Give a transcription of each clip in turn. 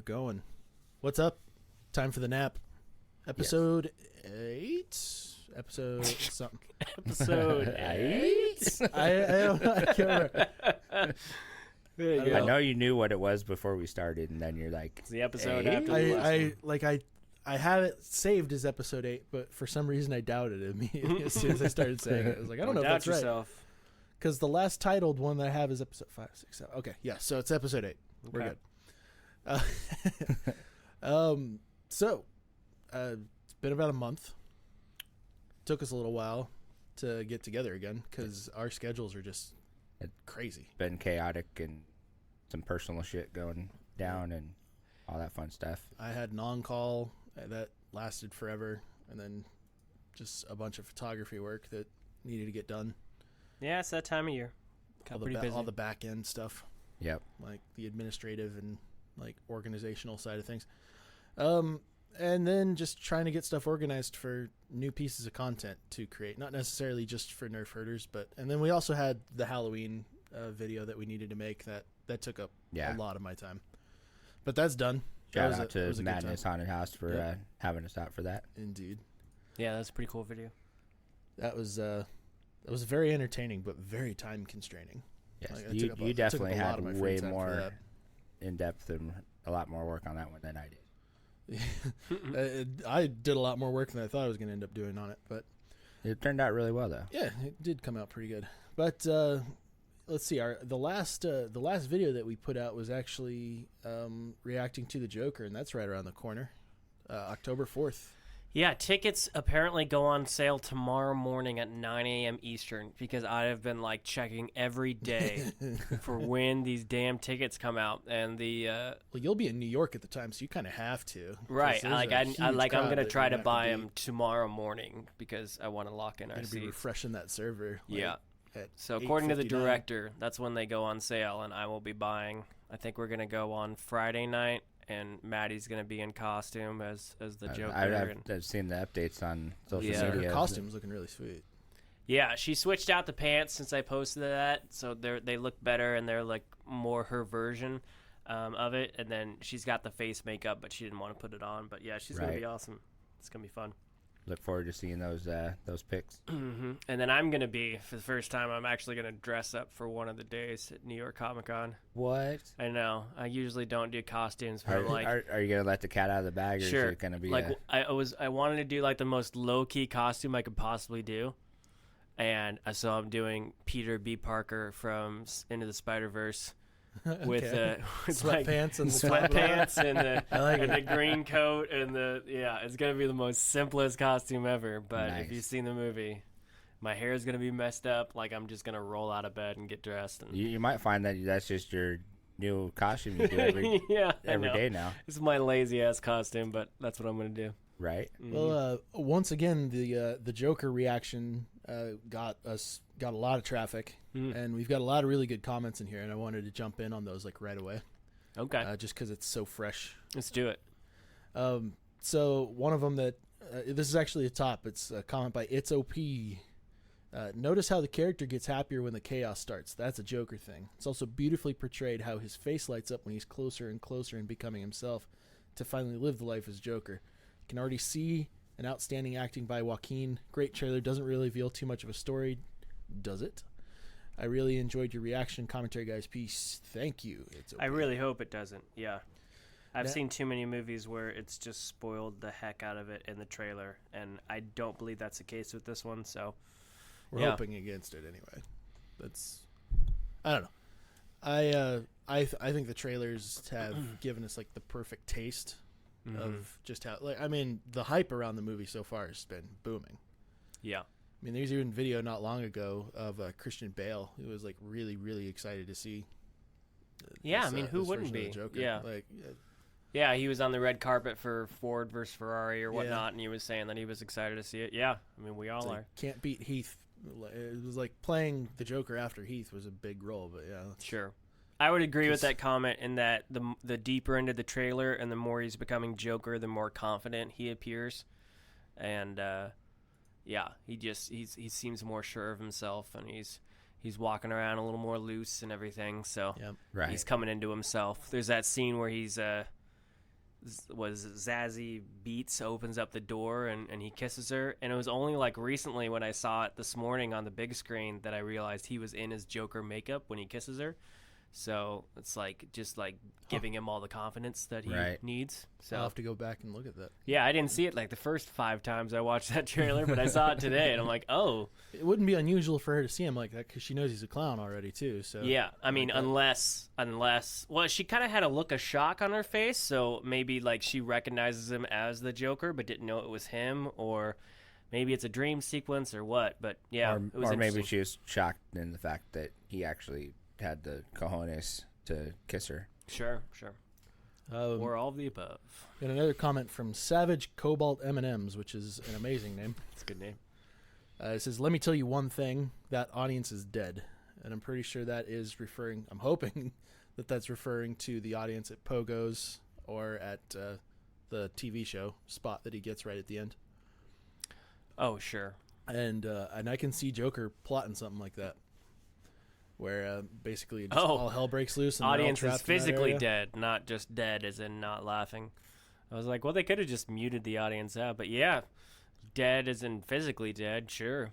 going. What's up? Time for the nap. Episode 8? Episode something. Episode 8? I can't remember. I know you knew what it was before we started, and then you're like, it's the episode 8? after the last one. I had it saved as episode 8, but for some reason I doubted it immediately as soon as I started saying it. I was like, I don't know if that's yourself. right. Because the last titled one that I have is episode 5, 6, 7. Okay, yeah, so it's episode 8. Okay. We're good. It's been about a month. Took us a little while to get together again because our schedules are just crazy. Been chaotic and some personal shit going down and all that fun stuff. I had an on-call that lasted forever, and then just a bunch of photography work that needed to get done. Yeah, it's that time of year. Got pretty busy. All the back-end stuff. Yep. Like the administrative and like organizational side of things. And then just trying to get stuff organized for new pieces of content to create, not necessarily just for Nerfherders, and then we also had the Halloween video that we needed to make that took up a lot of my time. But that's done. Shout out to Madness Haunted House for having us out for that. Indeed. Yeah, that's a pretty cool video. That was very entertaining, but very time constraining. Yes, like, you definitely had way more in depth and a lot more work on that one than I did. I did a lot more work than I thought I was going to end up doing on it, but it turned out really well, though. Yeah, it did come out pretty good. But let's see, the last video that we put out was actually reacting to the Joker, and that's right around the corner, October 4th. Yeah, tickets apparently go on sale tomorrow morning at 9 a.m. Eastern because I have been like checking every day for when these damn tickets come out, and well, you'll be in New York at the time, so you kind of have to. Right, I'm gonna try to buy them tomorrow morning because I want to lock in our seats. Be refreshing that server. Yeah. So according to the director, that's when they go on sale, and I will be buying. I think we're gonna go on Friday night. And Maddie's going to be in costume as the Joker. I've seen the updates on social Her media. costume's looking really sweet. Yeah, she switched out the pants since I posted that, so they look better, and they're like more her version of it. And then she's got the face makeup, but she didn't want to put it on. But yeah, she's going to be awesome. It's going to be fun. Look forward to seeing those pics. Mm-hmm. And then I'm going to be, for the first time, I'm actually going to dress up for one of the days at New York Comicon. What? I know. I usually don't do costumes. But are you going to let the cat out of the bag? Or sure. Is it going to be like, I wanted to do like the most low-key costume I could possibly do. And so I'm doing Peter B. Parker from Into the Spider-Verse. With sweatpants and the green coat and it's gonna be the most simplest costume ever. But if you've seen the movie, my hair is gonna be messed up. Like I'm just gonna roll out of bed and get dressed. And you might find that that's just your new costume you do every day now. This is my lazy ass costume, but that's what I'm gonna do. Right. Mm-hmm. Well, once again, the Joker reaction got a lot of traffic, and we've got a lot of really good comments in here, and I wanted to jump in on those like right away. Okay. Just because it's so fresh. Let's do it. So one of them that this is actually a top. It's a comment by It's OP. Notice how the character gets happier when the chaos starts. That's a Joker thing. It's also beautifully portrayed how his face lights up when he's closer and closer in becoming himself to finally live the life as Joker. You can already see an outstanding acting by Joaquin. Great trailer. Doesn't really reveal too much of a story, does it? I really enjoyed your reaction commentary, guys. Peace. Thank you. It's okay. I really hope it doesn't. Yeah. I've seen too many movies where it's just spoiled the heck out of it in the trailer, and I don't believe that's the case with this one, so we're hoping against it anyway. I don't know. I think the trailers have given us like the perfect taste of just how, like, I mean, the hype around the movie so far has been booming. Yeah. I mean, there's even video not long ago of Christian Bale who was like really, really excited to see. I mean, who wouldn't be? Yeah. Yeah, he was on the red carpet for Ford versus Ferrari or whatnot, and he was saying that he was excited to see it. Yeah, I mean, we all are. Can't beat Heath. It was like playing the Joker after Heath was a big role, but yeah. Sure. I would agree with that comment in that the deeper into the trailer and the more he's becoming Joker, the more confident he appears. And, he seems more sure of himself, and he's walking around a little more loose and everything, so he's coming into himself. There's that scene where he's Zazie Beetz opens up the door and he kisses her, and it was only like recently when I saw it this morning on the big screen that I realized he was in his Joker makeup when he kisses her. So it's like just like giving him all the confidence that he needs. So I'll have to go back and look at that. Yeah, I didn't see it like the first 5 times I watched that trailer, but I saw it today and I'm like, oh. It wouldn't be unusual for her to see him like that because she knows he's a clown already too. So yeah, I mean, unless well, she kind of had a look of shock on her face, so maybe like she recognizes him as the Joker but didn't know it was him, or maybe it's a dream sequence or what. But yeah, it was or maybe she was shocked in the fact that he actually had the cojones to kiss her. Sure. Or all of the above. Got another comment from Savage Cobalt M&Ms, which is an amazing name. It's a good name. It says, let me tell you one thing, that audience is dead. And I'm pretty sure that is referring, I'm hoping that that's referring to the audience at Pogo's or at the TV show spot that he gets right at the end. Oh, sure. And I can see Joker plotting something like that, where basically just all hell breaks loose. And audience is physically dead, not just dead as in not laughing. I was like, well, they could have just muted the audience out, but yeah, dead as in physically dead, sure.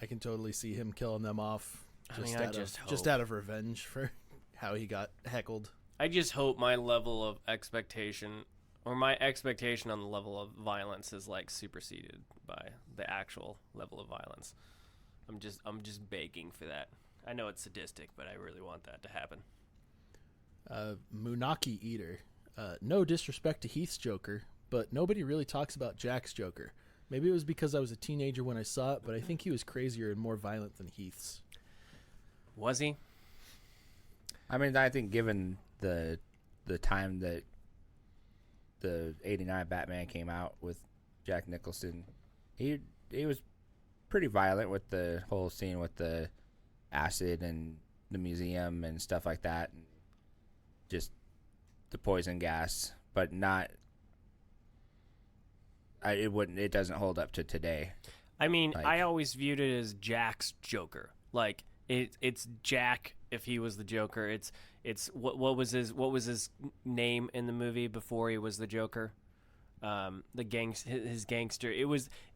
I can totally see him killing them off just out of revenge for how he got heckled. I just hope my level of expectation, or my expectation on the level of violence, is like superseded by the actual level of violence. I'm just begging for that. I know it's sadistic, but I really want that to happen. Munaki Eater. No disrespect to Heath's Joker, but nobody really talks about Jack's Joker. Maybe it was because I was a teenager when I saw it, but I think he was crazier and more violent than Heath's. Was he? I mean, I think given the time that the '89 Batman came out with Jack Nicholson, he was pretty violent with the whole scene with the acid and the museum and stuff like that, and just the poison gas, but not. It doesn't hold up to today. I mean, I always viewed it as Jack's Joker. Like it's Jack if he was the Joker. It's what was his name in the movie before he was the Joker? His gangster. It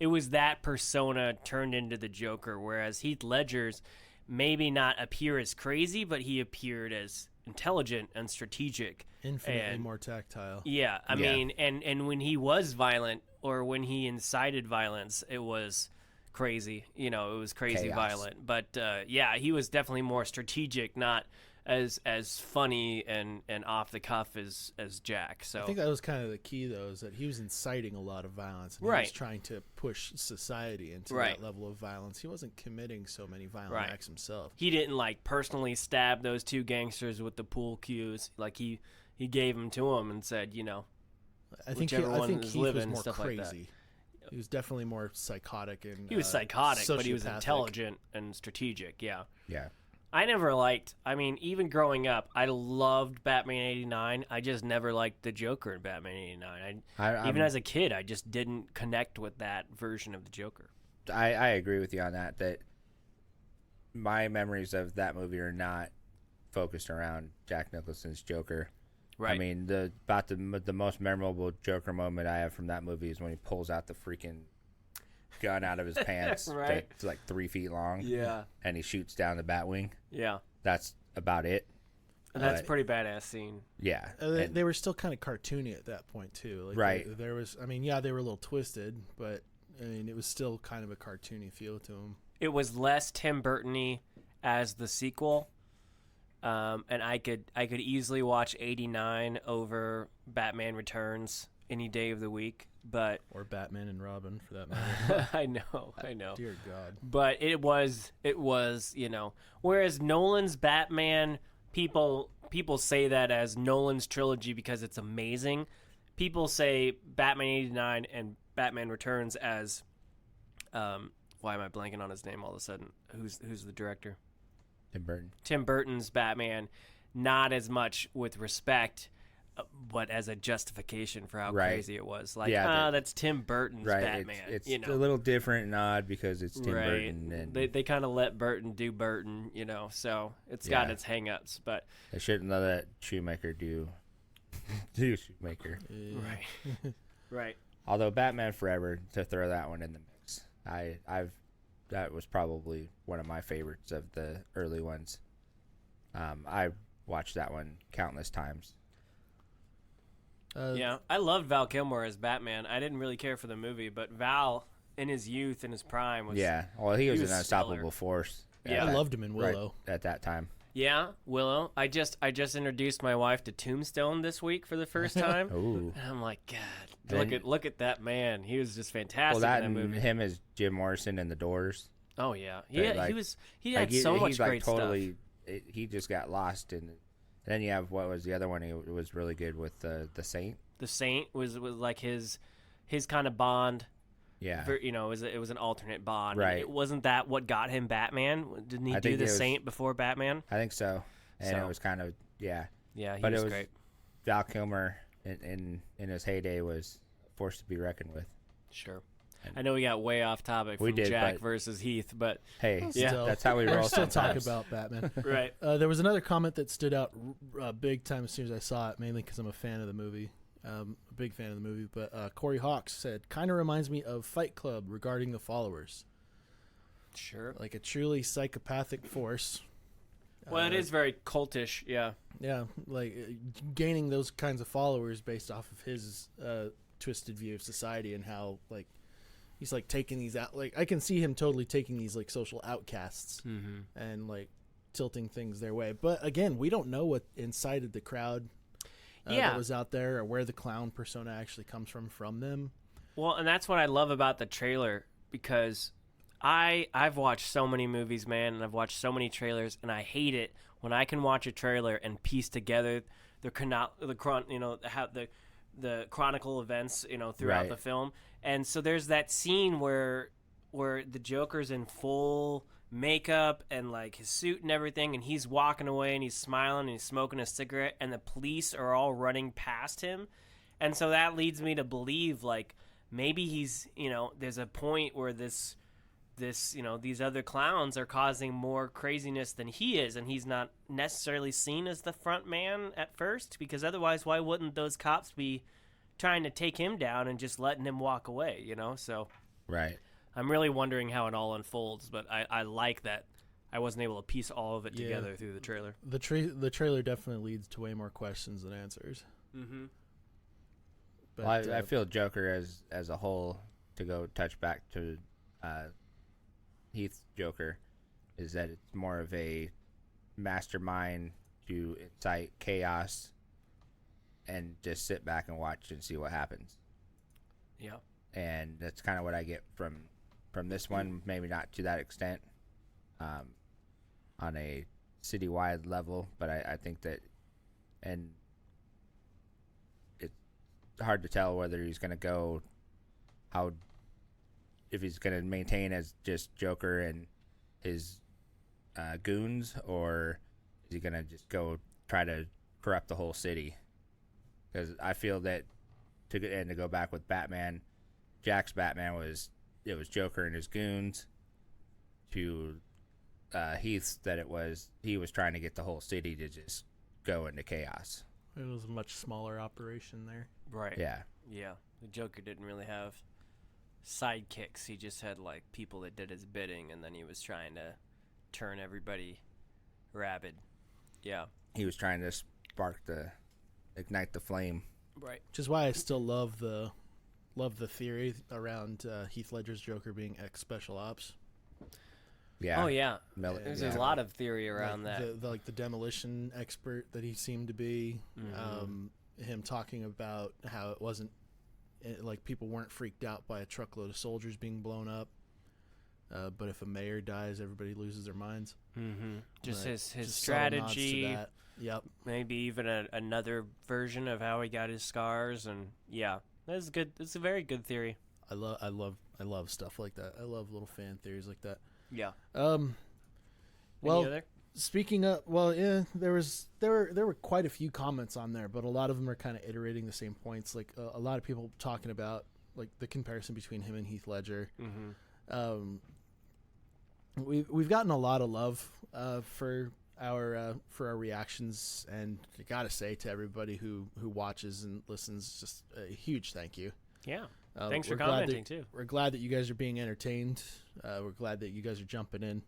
was that persona turned into the Joker. Whereas Heath Ledger's maybe not appear as crazy, but he appeared as intelligent and strategic, infinitely more tactile. Yeah, I mean, and when he was violent or when he incited violence, it was crazy. You know, it was crazy Chaos. violent. But yeah, he was definitely more strategic, not as funny and off the cuff as Jack. So I think that was kind of the key, though, is that he was inciting a lot of violence, and he was trying to push society into that level of violence. He wasn't committing so many violent acts himself. He didn't like personally stab those 2 gangsters with the pool cues. Like he gave them to him and said, you know, I think Heath was more crazy. He was definitely more psychotic, and he was psychotic, but he was intelligent and strategic. Yeah. I never liked, I mean, even growing up, I loved Batman 89. I just never liked the Joker in Batman 89. Even as a kid, I just didn't connect with that version of the Joker. I agree with you on that my memories of that movie are not focused around Jack Nicholson's Joker. Right. I mean, the most memorable Joker moment I have from that movie is when he pulls out the freaking gun out of his pants. It's like 3 feet long. Yeah. And he shoots down the Batwing. Yeah. That's about it. That's a pretty badass scene. Yeah. They were still kind of cartoony at that point, too. Like right. There was, I mean, yeah, they were a little twisted, but, I mean, it was still kind of a cartoony feel to them. It was less Tim Burton-y as the sequel. And I could easily watch 89 over Batman Returns any day of the week. Or Batman and Robin, for that matter. I know. Dear God. But it was, you know, whereas Nolan's Batman, people say that as Nolan's trilogy because it's amazing. People say Batman 89 and Batman Returns as, why am I blanking on his name all of a sudden? Who's the director? Tim Burton. Tim Burton's Batman, not as much with respect, but as a justification for how crazy it was. Like, that's Tim Burton's Batman. It's you know? a little different and odd because it's Tim Burton. And they kind of let Burton do Burton, you know, so it's got its hang-ups. But they shouldn't let Schumacher do maker. Yeah. Right. Right. Although Batman Forever, to throw that one in the mix, that was probably one of my favorites of the early ones. I watched that one countless times. Yeah, I loved Val Kilmer as Batman. I didn't really care for the movie, but Val in his youth, in his prime, was Well, he was an stellar. unstoppable force. Yeah. I loved him in Willow. Right at that time. Yeah, Willow. I just introduced my wife to Tombstone this week for the first time. Ooh. And I'm like, God, look at that man. He was just fantastic Well, that in that and movie. him as Jim Morrison in The Doors. Oh yeah, Like- he had so much great stuff. He just got lost in. Then you have what was the other one? He was really good with the Saint. The Saint was like his kind of Bond. Yeah. It was an alternate Bond. Right. It wasn't that what got him Batman? Didn't he I do think the it was- Saint before Batman? I think so. And So- it was kind of Yeah, he But it was was- great. Val Kilmer in his heyday was a force to be reckoned with. Sure. I know we got way off topic We from did, Jack but- versus Heath, but Hey, Yeah. Still, that's how we we're roll still talking sometimes. about Batman. right. There was another comment that stood out big time as soon as I saw it, mainly because I'm a fan of the movie. A big fan of the movie. But Corey Hawks said, kind of reminds me of Fight Club regarding the followers. Sure. Like a truly psychopathic force. Well, it is very cultish, yeah. Yeah, like gaining those kinds of followers based off of his twisted view of society and how, like, he's, like, taking these out. Like, I can see him totally taking these, like, social outcasts and, like, tilting things their way. But, again, we don't know what incited the crowd that was out there or where the clown persona actually comes from them. Well, and that's what I love about the trailer, because I've watched so many movies, man, and I've watched so many trailers, and I hate it when I can watch a trailer and piece together the chronicle events, throughout Right. the film. And so there's that scene where the Joker's in full makeup and, like, his suit and everything, and he's walking away and he's smiling and he's smoking a cigarette, and the police are all running past him. And so that leads me to believe, like, maybe he's, there's a point where these other clowns are causing more craziness than he is, and he's not necessarily seen as the front man at first, because otherwise why wouldn't those cops be trying to take him down and just letting him walk away, So Right. I'm really wondering how it all unfolds, but I like that I wasn't able to piece all of it Yeah. together through the trailer. The trailer definitely leads to way more questions than answers. Mm-hmm. But, Well, I feel Joker as a whole, to go touch back to Heath's Joker, is that it's more of a mastermind to incite chaos and just sit back and watch and see what happens. Yeah. And that's kind of what I get from this one. Maybe not to that extent on a citywide level, but I think that, and it's hard to tell whether he's going to go if he's going to maintain as just Joker and his goons, or is he going to just go try to corrupt the whole city? Because I feel that to go back with Batman, Jack's Batman was Joker and his goons. To Heath's, that he was trying to get the whole city to just go into chaos. it was a much smaller operation there. Right. Yeah. Yeah. The Joker didn't really have sidekicks. He just had, like, people that did his bidding, and then he was trying to turn everybody rabid. Yeah. He was trying to ignite the flame. Right. Which is why I still love the theory around Heath Ledger's Joker being ex-special ops. Yeah. Oh, yeah. There's There's a lot of theory around that. The demolition expert that he seemed to be. Him talking about how it wasn't, like, people weren't freaked out by a truckload of soldiers being blown up. But if a mayor dies, everybody loses their minds. Mm-hmm. Just But his just subtle nods to strategy. that. Yep. Maybe even another version of how he got his scars, and yeah, that's good. It's a very good theory. I love stuff like that. I love little fan theories like that. Yeah. Well, Any other? speaking of, yeah, there were quite a few comments on there, but a lot of them are kind of iterating the same points. Like a lot of people talking about, like, the comparison between him and Heath Ledger. Mm-hmm. We've gotten a lot of love for our reactions, and I gotta say to everybody who watches and listens, just a huge thank you. Yeah. Thanks for commenting too. We're glad that you guys are being entertained. We're glad that you guys are jumping in.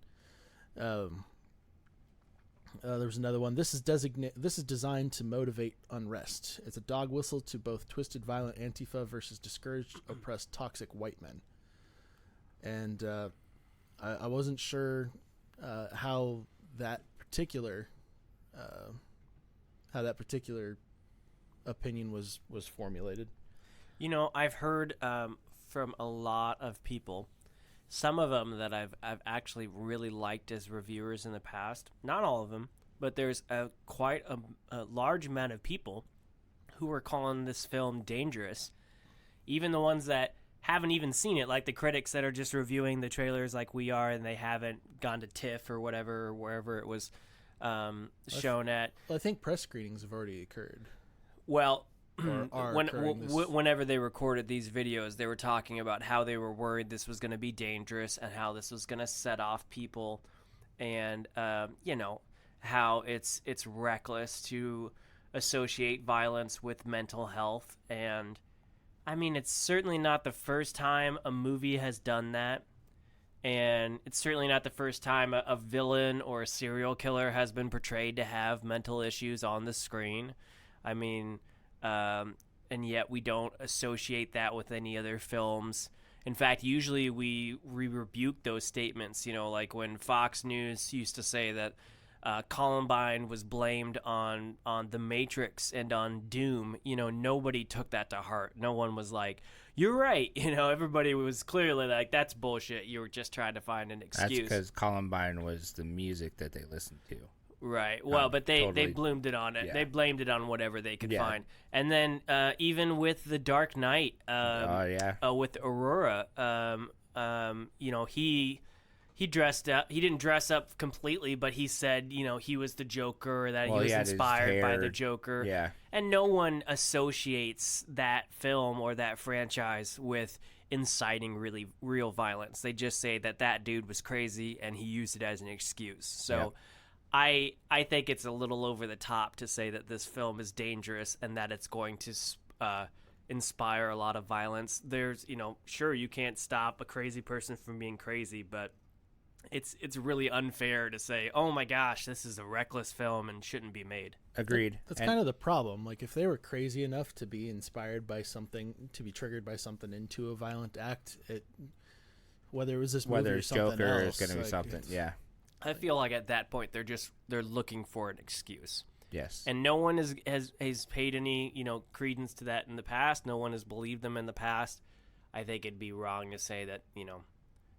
There was another one. This is designed to motivate unrest. It's a dog whistle to both twisted, violent Antifa versus discouraged, oppressed, toxic white men. And I wasn't sure how that particular opinion was formulated. You know, I've heard from a lot of people, some of them that I've actually really liked as reviewers in the past. Not all of them, but there's quite a large amount of people who are calling this film dangerous. Even the ones that haven't even seen it, like the critics that are just reviewing the trailers like we are, and they haven't gone to TIFF or whatever, or wherever it was shown at. Well, I think press screenings have already occurred. Well, whenever they recorded these videos, they were talking about how they were worried this was going to be dangerous and how this was going to set off people, and how it's reckless to associate violence with mental health. And I mean, it's certainly not the first time a movie has done that, and it's certainly not the first time a villain or a serial killer has been portrayed to have mental issues on the screen. I mean, and yet we don't associate that with any other films. In fact, usually we rebuke those statements, like when Fox News used to say that Columbine was blamed on The Matrix and on Doom. Nobody took that to heart. No one was like, you're right. Everybody was clearly like, that's bullshit. You were just trying to find an excuse. That's because Columbine was the music that they listened to. Right. Well, but they totally. bloomed it on it. Yeah. They blamed it on whatever they could find. And then even with The Dark Knight, with Aurora, he dressed up. He didn't dress up completely, but he said, he was the Joker, that he was inspired by the Joker. Yeah. And no one associates that film or that franchise with inciting really real violence. They just say that dude was crazy and he used it as an excuse. So. Yep. I think it's a little over the top to say that this film is dangerous and that it's going to inspire a lot of violence. There's, sure, you can't stop a crazy person from being crazy, but it's really unfair to say, oh my gosh, this is a reckless film and shouldn't be made. Agreed. That's kind of the problem. Like, if they were crazy enough to be inspired by something, to be triggered by something into a violent act, whether it was this movie or something Joker else, is going to be something, yeah. I feel like at that point they're looking for an excuse. Yes. And no one has paid any credence to that in the past. No one has believed them in the past. I think it'd be wrong to say that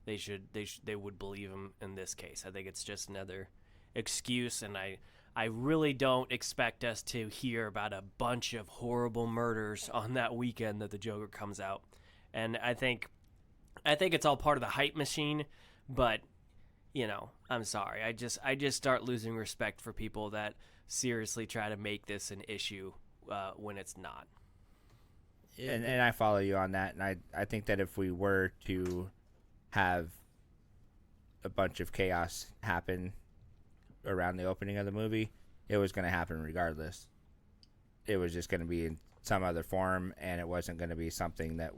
they would believe them in this case. I think it's just another excuse, and I really don't expect us to hear about a bunch of horrible murders on that weekend that the Joker comes out. And I think it's all part of the hype machine, but I'm sorry. I just start losing respect for people that seriously try to make this an issue when it's not. And I follow you on that. And I think that if we were to have a bunch of chaos happen around the opening of the movie, it was going to happen regardless. It was just going to be in some other form, and it wasn't going to be something that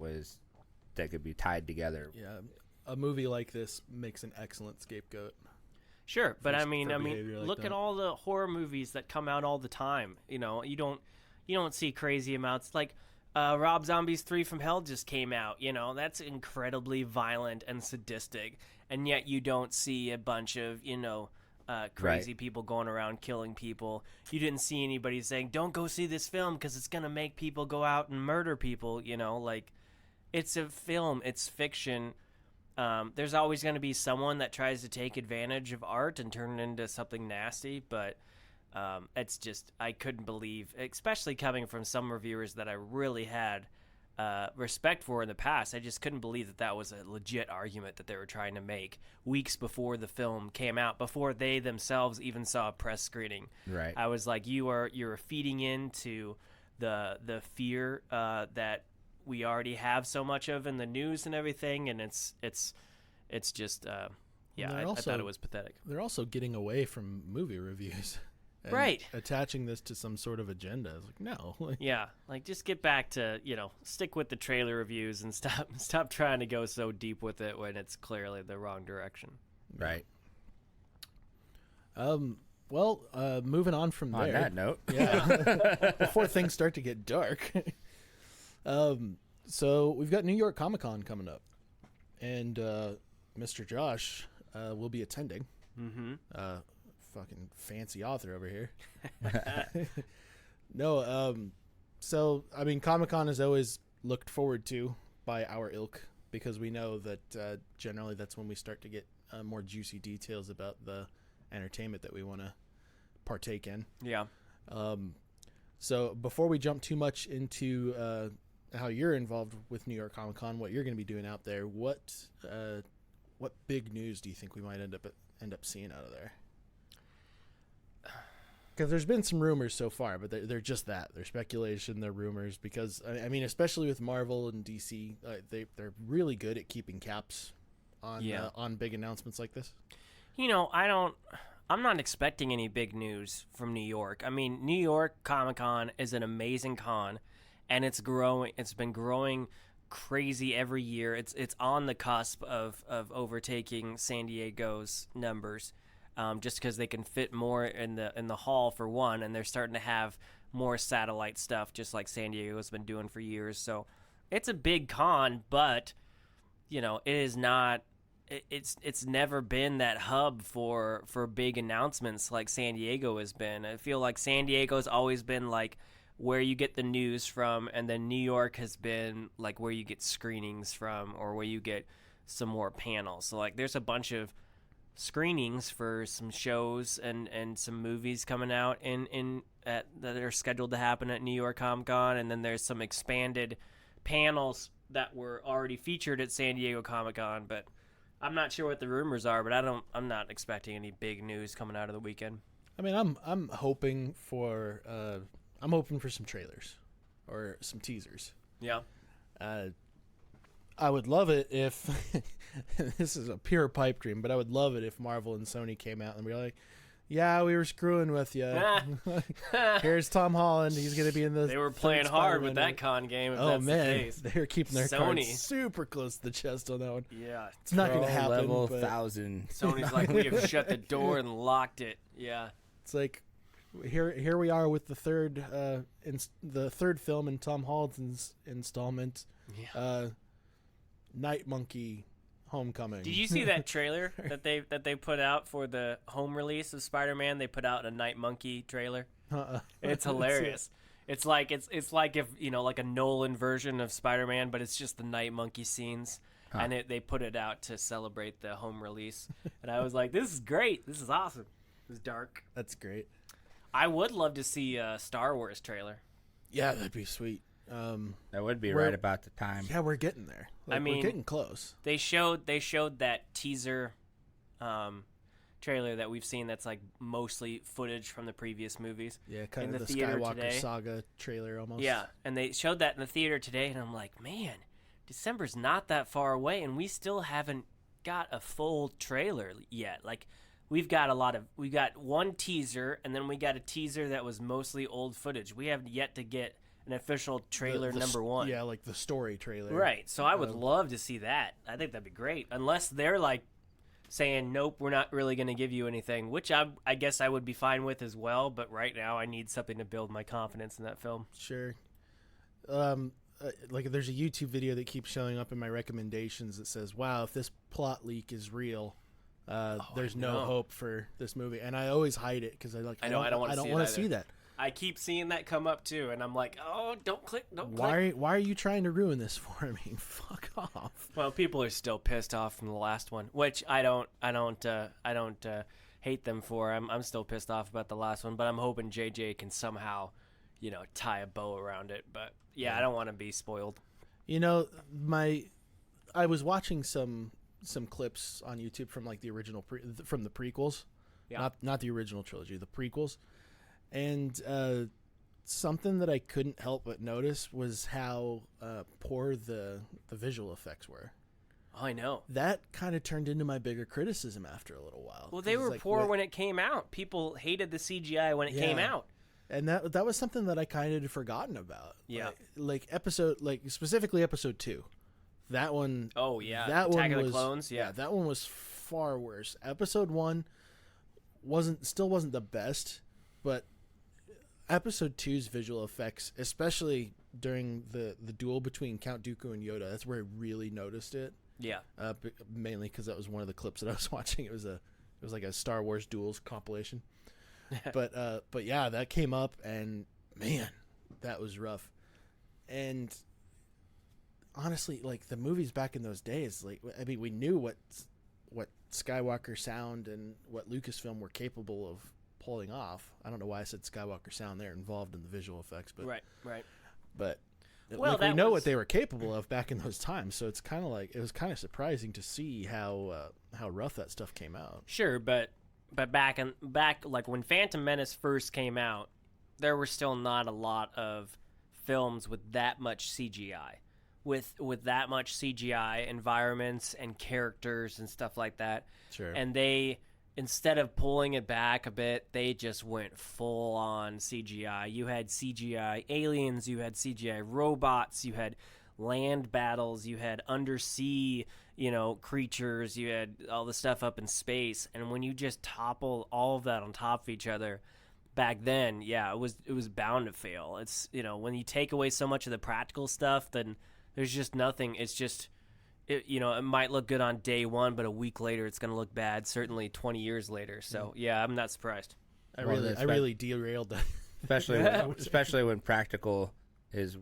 could be tied together. Yeah. A movie like this makes an excellent scapegoat. Sure, but I mean, like look at all the horror movies that come out all the time. You don't see crazy amounts like Rob Zombie's 3 from Hell just came out. That's incredibly violent and sadistic, and yet you don't see a bunch of crazy people going around killing people. You didn't see anybody saying, "Don't go see this film because it's gonna make people go out and murder people." It's a film, it's fiction. There's always going to be someone that tries to take advantage of art and turn it into something nasty, but it's just, I couldn't believe, especially coming from some reviewers that I really had respect for in the past, I just couldn't believe that was a legit argument that they were trying to make weeks before the film came out, before they themselves even saw a press screening. Right. I was like, you're feeding into the fear that we already have so much of in the news and everything, and it's just yeah, And I they're thought it was pathetic. They're also getting away from movie reviews. And Right. attaching this to some sort of agenda. It's like, no. Yeah, like just get back to, stick with the trailer reviews and stop trying to go so deep with it when it's clearly the wrong direction. Right. Well, moving on from there. On that note. Yeah. Before things start to get dark. So we've got New York Comicon coming up. And Mr. Josh will be attending. Mm-hmm. Fucking fancy author over here. No, so I mean, Comic-Con is always looked forward to by our ilk because we know that generally that's when we start to get more juicy details about the entertainment that we want to partake in. Yeah. So before we jump too much into how you're involved with New York Comic-Con, what you're going to be doing out there, what big news do you think we might end up seeing out of there? Because there's been some rumors so far, but they're just that. They're speculation, they're rumors. Because, I mean, especially with Marvel and DC, they're really good at keeping caps on big announcements like this. I'm not expecting any big news from New York. I mean, New York Comic-Con is an amazing con, and it's growing. It's been growing crazy every year. It's on the cusp of overtaking San Diego's numbers. Just because they can fit more in the hall for one, and they're starting to have more satellite stuff, just like San Diego's been doing for years. So it's a big con, but it is not. It's never been that hub for big announcements like San Diego has been. I feel like San Diego's always been like where you get the news from, and then New York has been like where you get screenings from, or where you get some more panels. So like there's a bunch of screenings for some shows and some movies coming out that are scheduled to happen at New York Comic Con, and then there's some expanded panels that were already featured at San Diego Comic Con. But I'm not sure what the rumors are, but I'm not expecting any big news coming out of the weekend. I mean, I'm hoping for some trailers or some teasers. Yeah. I would love it if this is a pure pipe dream, but I would love it if Marvel and Sony came out and were like, "Yeah, we were screwing with you. Here's Tom Holland. He's going to be in the." They were playing hard with that con game. If that's man, the case. they're keeping their Sony. cards super close to the chest on that one. Yeah, it's not going to happen. Level but 1,000. Sony's like, we have shut the door and locked it. Yeah, it's like here we are with the third film in Tom Holland's installment. Yeah. Night Monkey Homecoming. Did you see that trailer that they put out for the home release of Spider-Man? They put out a Night Monkey trailer. It's hilarious. It's like if like a Nolan version of Spider-Man, but it's just the Night Monkey scenes, and they put it out to celebrate the home release. And I was like, this is great. This is awesome. It's dark. That's great. I would love to see a Star Wars trailer. Yeah, that'd be sweet. That would be right about the time. Yeah, we're getting there. Like, we're getting close. They showed that teaser trailer that we've seen that's like mostly footage from the previous movies. Yeah, kind of the theater Skywalker today. saga trailer almost. Yeah, and they showed that in the theater today, and I'm like, man, December's not that far away, and we still haven't got a full trailer yet. Like, we got one teaser, and then we got a teaser that was mostly old footage. We have yet to get an official trailer number one. Yeah, like the story trailer. Right. So I would love to see that. I think that'd be great. Unless they're like saying, nope, we're not really going to give you anything, which I guess I would be fine with as well. But right now I need something to build my confidence in that film. Sure. Like there's a YouTube video that keeps showing up in my recommendations that says, wow, if this plot leak is real, there's no hope for this movie. And I always hide it because I don't want to see that. I keep seeing that come up too, and I'm like, "Oh, don't click." Why are you trying to ruin this for me? Fuck off. Well, people are still pissed off from the last one, which I don't hate them for. I'm still pissed off about the last one, but I'm hoping JJ can somehow, tie a bow around it. But yeah. I don't want to be spoiled. I was watching some clips on YouTube from like the original from the prequels, not the original trilogy, the prequels. And something that I couldn't help but notice was how poor the visual effects were. Oh, I know. That kind of turned into my bigger criticism after a little while. Well, they were poor when it came out. People hated the CGI when it came out. And that was something that I kind of had forgotten about. Yeah. Specifically episode 2. That one. Oh, yeah. That Attack one of the was, Clones. Yeah. That one was far worse. Episode 1 still wasn't the best, but episode 2's visual effects, especially during the duel between Count Dooku and Yoda, that's where I really noticed it. Yeah. Mainly because that was one of the clips that I was watching. It was like a Star Wars duels compilation. But yeah, that came up, and man, that was rough. And honestly, like, the movies back in those days, like, I mean, we knew what Skywalker sound and what Lucasfilm were capable of pulling off. I don't know why I said Skywalker sound there, involved in the visual effects, but right. But Well, we know what they were capable of back in those times, so it's kind of like, it was kind of surprising to see how rough that stuff came out. Sure, but back like when Phantom Menace first came out, there were still not a lot of films with that much CGI. With that much CGI, environments and characters and stuff like that. Sure. And they, instead of pulling it back a bit, they just went full on CGI. You had CGI aliens, you had CGI robots, you had land battles, you had undersea, creatures, you had all the stuff up in space. And when you just topple all of that on top of each other, back then, yeah, it was bound to fail. It's, when you take away so much of the practical stuff, then there's just nothing. It's just, it might look good on day one, but a week later it's going to look bad, certainly 20 years later. So, yeah, I'm not surprised. I really derailed that. Especially when practical is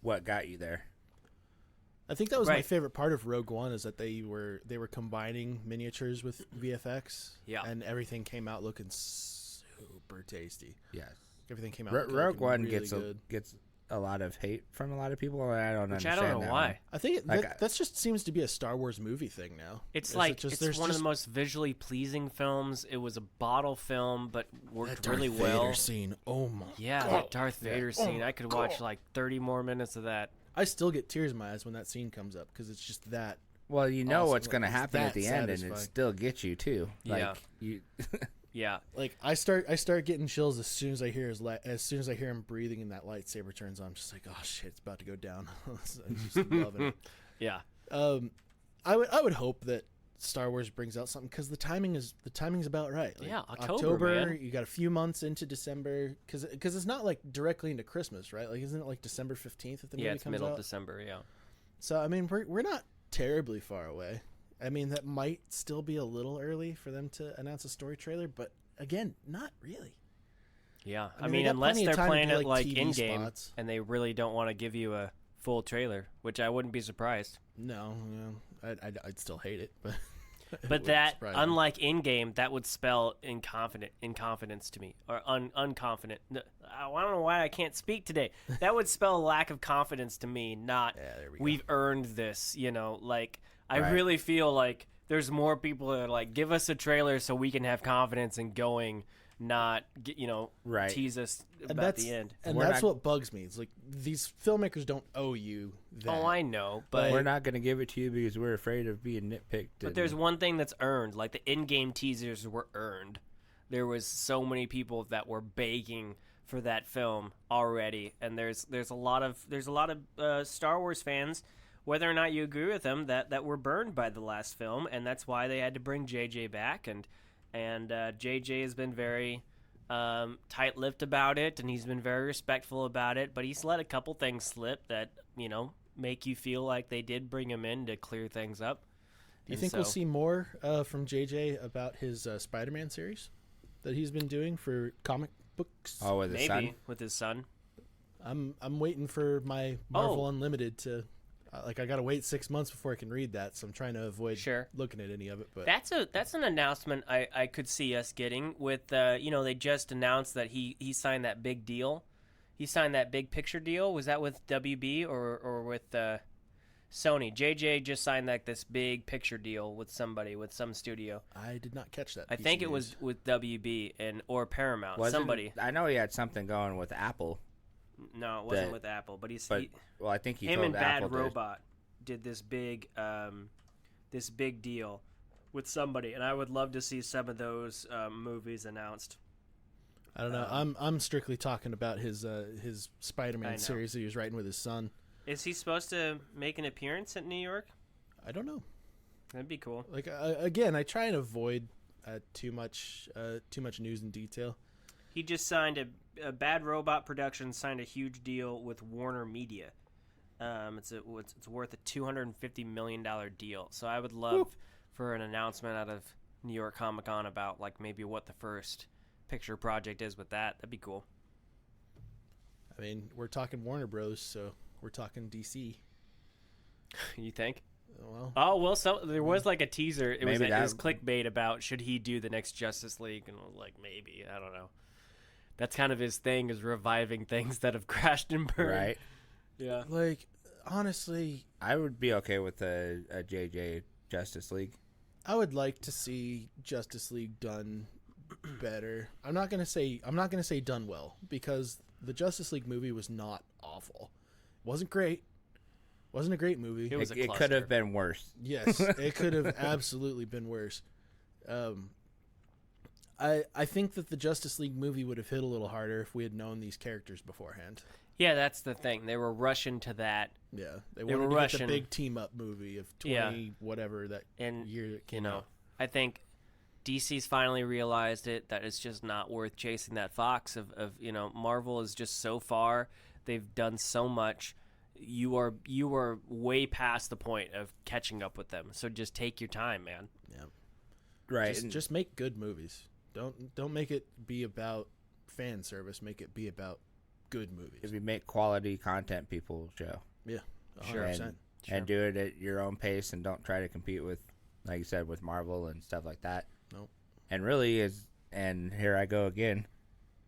what got you there. I think that was my favorite part of Rogue One, is that they were combining miniatures with VFX. Yeah. And everything came out looking super tasty. Yes. Everything came out Rogue One really gets a lot of hate from a lot of people, and I don't understand. I don't know why. I think that just seems to be a Star Wars movie thing now. It's like it's one of the most visually pleasing films. It was a bottle film, but worked really well. Darth Vader scene. Oh my god. Yeah, that Darth Vader scene. I could watch like 30 more minutes of that. I still get tears in my eyes when that scene comes up, because it's just that. Well, you know awesome. what's going to happen at the end, and satisfying. it still gets you too. Like, Yeah. Yeah. Like, I start getting chills as soon as I hear him breathing and that lightsaber turns on. I'm just like, oh shit, it's about to go down. I'm just loving it. Yeah. I would hope that Star Wars brings out something, because the timing is about right. Like, yeah, October, man. You got a few months into December, because it's not like directly into Christmas, right? Like, isn't it like December 15th if the movie comes out? Yeah, it's middle of December. Yeah. So I mean, we're not terribly far away. I mean, that might still be a little early for them to announce a story trailer, but again, not really. Yeah, I mean unless they're playing it like TV in-game spots. And they really don't want to give you a full trailer, which I wouldn't be surprised. No, I'd still hate it, but but that, unlike in-game, that would spell inconfidence to me, or unconfident. I don't know why I can't speak today. That would spell a lack of confidence to me, not we've earned this, like I really feel like there's more people that are like, give us a trailer so we can have confidence in going, not tease us about the end. And that's what bugs me. It's like, these filmmakers don't owe you that. Oh, I know, but we're not going to give it to you because we're afraid of being nitpicked. But there's one thing that's earned. Like, the in-game teasers were earned. There was so many people that were begging for that film already, and there's a lot of Star Wars fans, whether or not you agree with them, that were burned by the last film, and that's why they had to bring JJ back, and JJ has been very tight-lipped about it, and he's been very respectful about it, but he's let a couple things slip that, make you feel like they did bring him in to clear things up. Do you think we'll see more from JJ about his Spider-Man series that he's been doing for comic books? Oh, with his son? With his son. I'm waiting for my Marvel Unlimited to... I got to wait 6 months before I can read that, so I'm trying to avoid looking at any of it. But that's an announcement I could see us getting with, they just announced that he signed that big deal. He signed that big picture deal. Was that with WB or with Sony? JJ just signed this big picture deal with some studio. I did not catch that. I think it was with WB or Paramount. I know he had something going with Apple. No, it wasn't with Apple, but I think he him told and Apple Bad Robot did this big this big deal with somebody, and I would love to see some of those movies announced. I don't know. I'm strictly talking about his Spider-Man series that he was writing with his son. Is he supposed to make an appearance at New York? I don't know. That'd be cool. Like again, I try and avoid too much news and detail. He just signed a Bad Robot Productions signed a huge deal with Warner Media. It's worth a $250 million deal. So I would love for an announcement out of New York Comicon about like maybe what the first picture project is with that. That'd be cool. I mean, we're talking Warner Bros, so we're talking DC. You think? Well, there was like a teaser. It was Maybe clickbait about should he do the next Justice League, and I was like, maybe, I don't know. That's kind of his thing, is reviving things that have crashed and burned. Right. Yeah. like honestly, I would be okay with a JJ Justice League. I would like to see Justice League done better. I'm not gonna say done well, because the Justice League movie was not awful. It wasn't great. Wasn't a great movie. It was a It could have been worse. Yes, it could have absolutely been worse. I think that the Justice League movie would have hit a little harder if we had known these characters beforehand. Yeah, that's the thing. They were rushing to that. Yeah, they were wanted to rushing. get the big team up movie of 20 whatever that And year that came out. I think DC's finally realized that it's just not worth chasing that fox of Marvel is just so far. They've done so much. You are way past the point of catching up with them. So just take your time, man. Yeah. Right. Just make good movies. Don't make it be about fan service. Make it be about good movies. If you make quality content, people will show. Yeah, 100%. Sure. And do it at your own pace, and don't try to compete with, like you said, with Marvel and stuff like that. Nope. And really and here I go again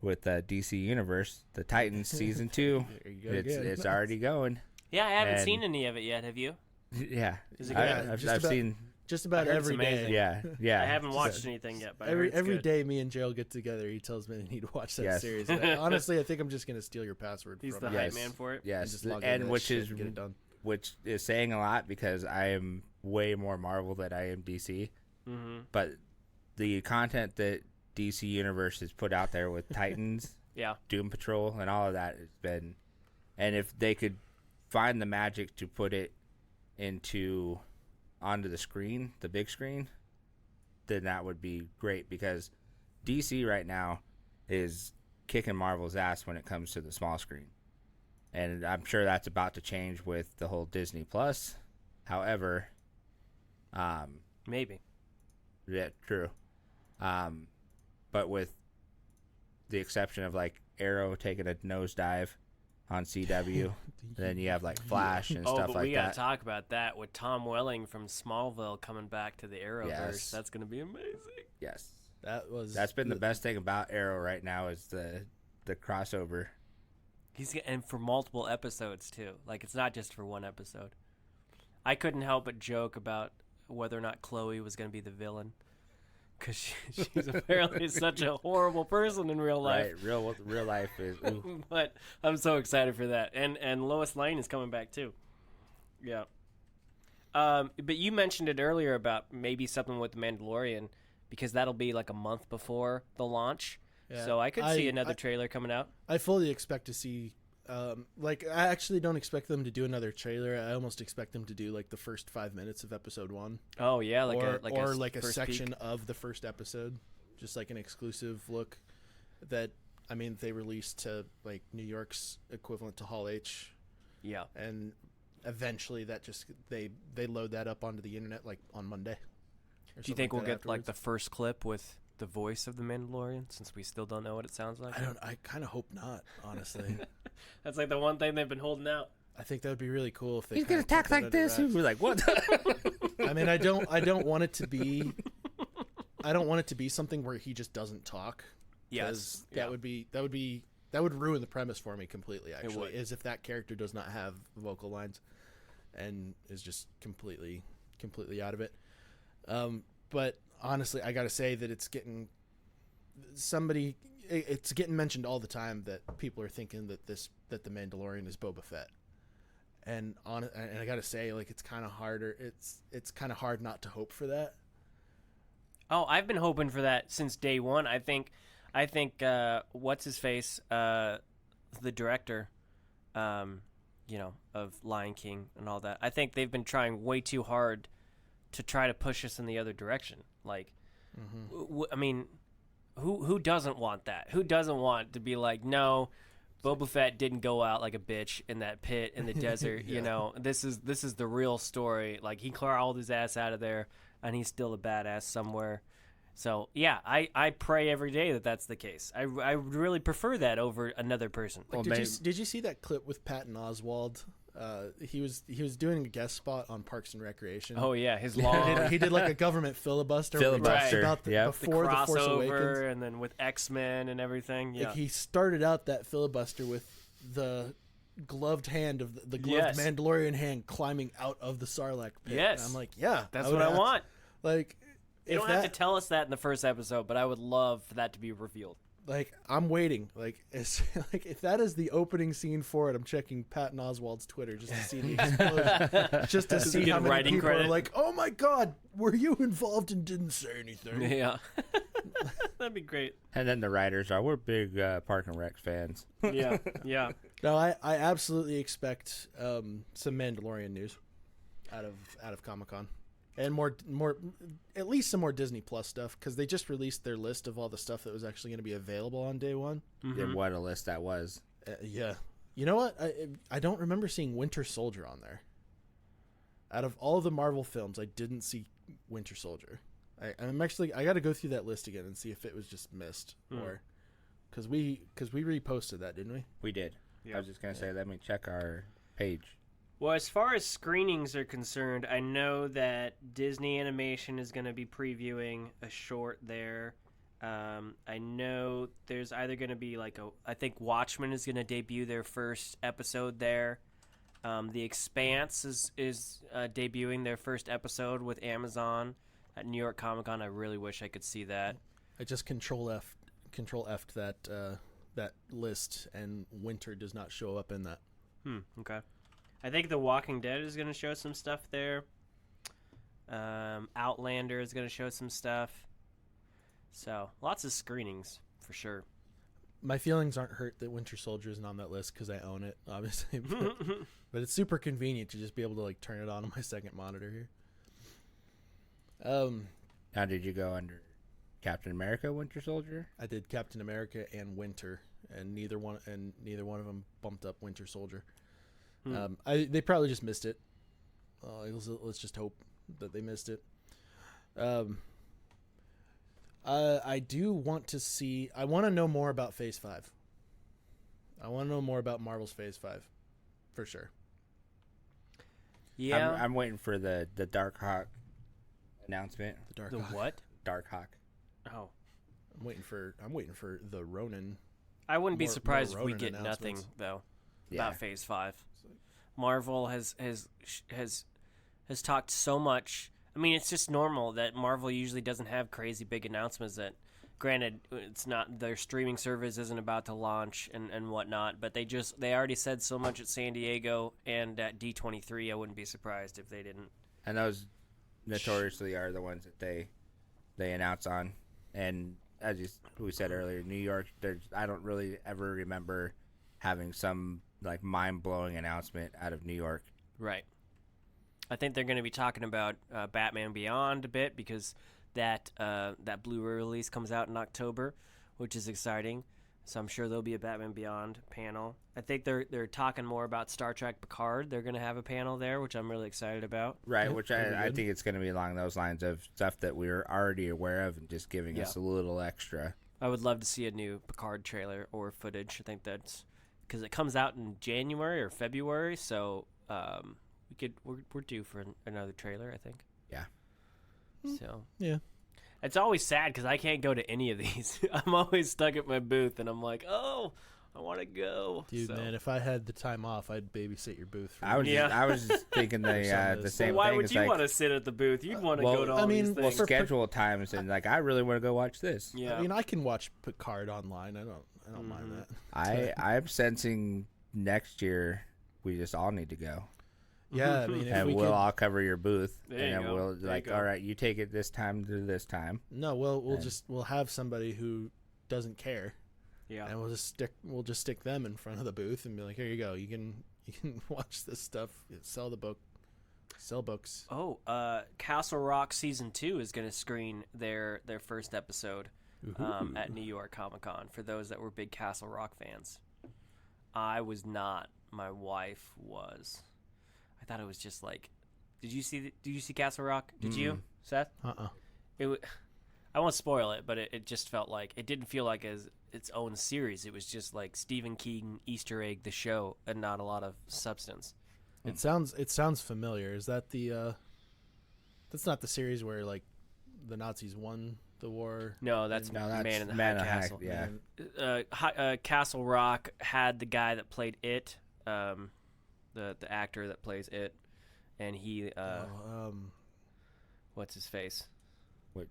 with DC Universe, the Titans season 2. There you go again. It's already going. Yeah, I haven't And- seen any of it yet. Have you? Yeah. Is it good? I've seen. Just about I heard it's every day. amazing. Yeah. I haven't watched anything yet, but I heard it's Every good. day, me and Gerald get together. He tells me I need to watch that Yes. series. And honestly, I think I'm just gonna steal your password. He's from the you hype Yes. man for it. and Yes. just log into And that which shit is and get it done. saying a lot, because I am way more Marvel than I am DC. Mm-hmm. But the content that DC Universe has put out there with Titans, Yeah. Doom Patrol, and all of that has been, and if they could find the magic to put it onto the screen, the big screen, then that would be great, because DC right now is kicking Marvel's ass when it comes to the small screen. And I'm sure that's about to change with the whole Disney Plus. However, Maybe. yeah, true. But with the exception of like Arrow taking a nosedive on CW, then you have like Flash and stuff but like we gotta that. talk about that with Tom Welling from Smallville coming back to the Arrowverse. Yes. That's gonna be amazing. Yes, That's been the best thing about Arrow right now, is the crossover. And for multiple episodes too. Like, it's not just for one episode. I couldn't help but joke about whether or not Chloe was gonna be the villain, because she's apparently such a horrible person in real life. Right, real life is. Ooh. But I'm so excited for that. And Lois Lane is coming back too. Yeah. But you mentioned it earlier about maybe something with The Mandalorian, because that'll be like a month before the launch. Yeah. So I could see another trailer coming out. I fully expect to see. I actually don't expect them to do another trailer. I almost expect them to do like the first 5 minutes of episode 1. Oh yeah, or a a first section peek. of the first episode, just like an exclusive look that they released to like New York's equivalent to Hall H, Yeah. and eventually that just they load that up onto the internet like on Monday. Do you think we'll get like the first clip with the voice of the Mandalorian, since we still don't know what it sounds like? I kind of hope not, honestly. That's like the one thing they've been holding out. I think that would be really cool if they. He's kinda gonna talk kept that like under this. wraps. We're like, what? I mean, I don't want it to be. I don't want it to be something where he just doesn't talk. Yes. That would ruin the premise for me completely. Actually, would. is if that character does not have vocal lines, and is just completely out of it. But honestly, I gotta say that it's getting mentioned all the time that people are thinking that the Mandalorian is Boba Fett, and I gotta say, like, it's kind of harder. It's kind of hard not to hope for that. Oh, I've been hoping for that since day one. I think what's his face, the director, of Lion King and all that. I think they've been trying way too hard to try to push us in the other direction. Like, I mean, who doesn't want that? Who doesn't want to be like, no, Boba Fett didn't go out like a bitch in that pit in the desert. Yeah. This is the real story. Like, he crawled his ass out of there, and he's still a badass somewhere. So yeah, I pray every day that that's the case. I really prefer that over another person. Like, did you see that clip with Patton Oswalt? He was doing a guest spot on Parks and Recreation. Oh yeah, his long he did like a government filibuster. Where he talks about before the the Force Awakens, crossover, and then with X-Men and everything. Yeah, like, he started out that filibuster with the gloved hand of the gloved Mandalorian hand climbing out of the Sarlacc pit. Yes, and I'm like, yeah, that's what I want. Like, you don't have to tell us that in the first episode, but I would love for that to be revealed. Like, I'm waiting. Like, if that is the opening scene for it, I'm checking Patton Oswalt's Twitter just to see the explosion, just to see how many people are like, "Oh my God, were you involved and didn't say anything?" Yeah, that'd be great. And then the writers we're big Park and Rec fans. Yeah. No, I absolutely expect some Mandalorian news out of Comicon. And more, at least some more Disney Plus stuff, because they just released their list of all the stuff that was actually going to be available on day one. And what a list that was. Yeah. You know what? I don't remember seeing Winter Soldier on there. Out of all of the Marvel films, I didn't see Winter Soldier. I got to go through that list again and see if it was just missed or because we reposted that, didn't we? We did. Yep. I was just gonna say, let me check our page. Well, as far as screenings are concerned, I know that Disney Animation is going to be previewing a short there. I know there's either going to be I think Watchmen is going to debut their first episode there. The Expanse is debuting their first episode with Amazon at New York Comic Con. I really wish I could see that. I just Control F'd that list, and Winter does not show up in that. Okay. I think The Walking Dead is going to show some stuff there. Outlander is going to show some stuff. So, lots of screenings, for sure. My feelings aren't hurt that Winter Soldier isn't on that list because I own it, obviously. But it's super convenient to just be able to turn it on my second monitor here. Now, did you go under Captain America, Winter Soldier? I did Captain America and Winter, and neither one of them bumped up Winter Soldier. They probably just missed it. Let's just hope that they missed it. I do want to see. I want to know more about Phase 5. I want to know more about Marvel's Phase 5, for sure. Yeah, I'm waiting for the Dark Hawk announcement. The what? Dark Hawk. Oh, I'm waiting for the Ronin. I wouldn't be surprised if we get nothing though about Phase 5. Marvel has talked so much. I mean, it's just normal that Marvel usually doesn't have crazy big announcements. That, granted, it's not their streaming service isn't about to launch and whatnot, but they already said so much at San Diego and at D23. I wouldn't be surprised if they didn't. And those notoriously are the ones that they announce on. And as we said earlier, New York, I don't really ever remember having some mind-blowing announcement out of New York. Right. I think they're going to be talking about Batman Beyond a bit because that Blu-ray release comes out in October, which is exciting. So I'm sure there'll be a Batman Beyond panel. I think they're talking more about Star Trek Picard. They're going to have a panel there, which I'm really excited about. Right, which I think it's going to be along those lines of stuff that we're already aware of and just giving us a little extra. I would love to see a new Picard trailer or footage. I think that's because it comes out in January or February, so we're due for another trailer, I think. Yeah. So yeah, it's always sad because I can't go to any of these. I'm always stuck at my booth, and I'm like, oh, I want to go. Dude, man, if I had the time off, I'd babysit your booth. I was just thinking the same thing. Why would you want to sit at the booth? You'd want to go to all these things. Schedule times, and I really want to go watch this. Yeah. I mean, I can watch Picard online. I don't mind that. I'm sensing next year we just all need to go. Yeah, I mean, if And we we'll could, all cover your booth, There and you then go. we'll There you go. all right, you take it this time to this time. no, we'll have somebody who doesn't care, Yeah. and we'll just stick them in front of the booth and be like, here you go, you can watch this stuff, sell books. Oh, Castle Rock season 2 is going to screen their first episode at New York Comicon for those that were big Castle Rock fans. I was not. My wife was. I thought it was just like. Did you see Castle Rock? Did you, Seth? I won't spoil it, but it just felt like it didn't feel like as its own series. It was just like Stephen King Easter egg the show, and not a lot of substance. It sounds familiar. Is that the? That's not the series where like the Nazis won the war. No, that's No, that's Man in the Man High in the High- Castle. yeah. Castle Rock had the guy that played it, the actor that plays it, and he what's his face? What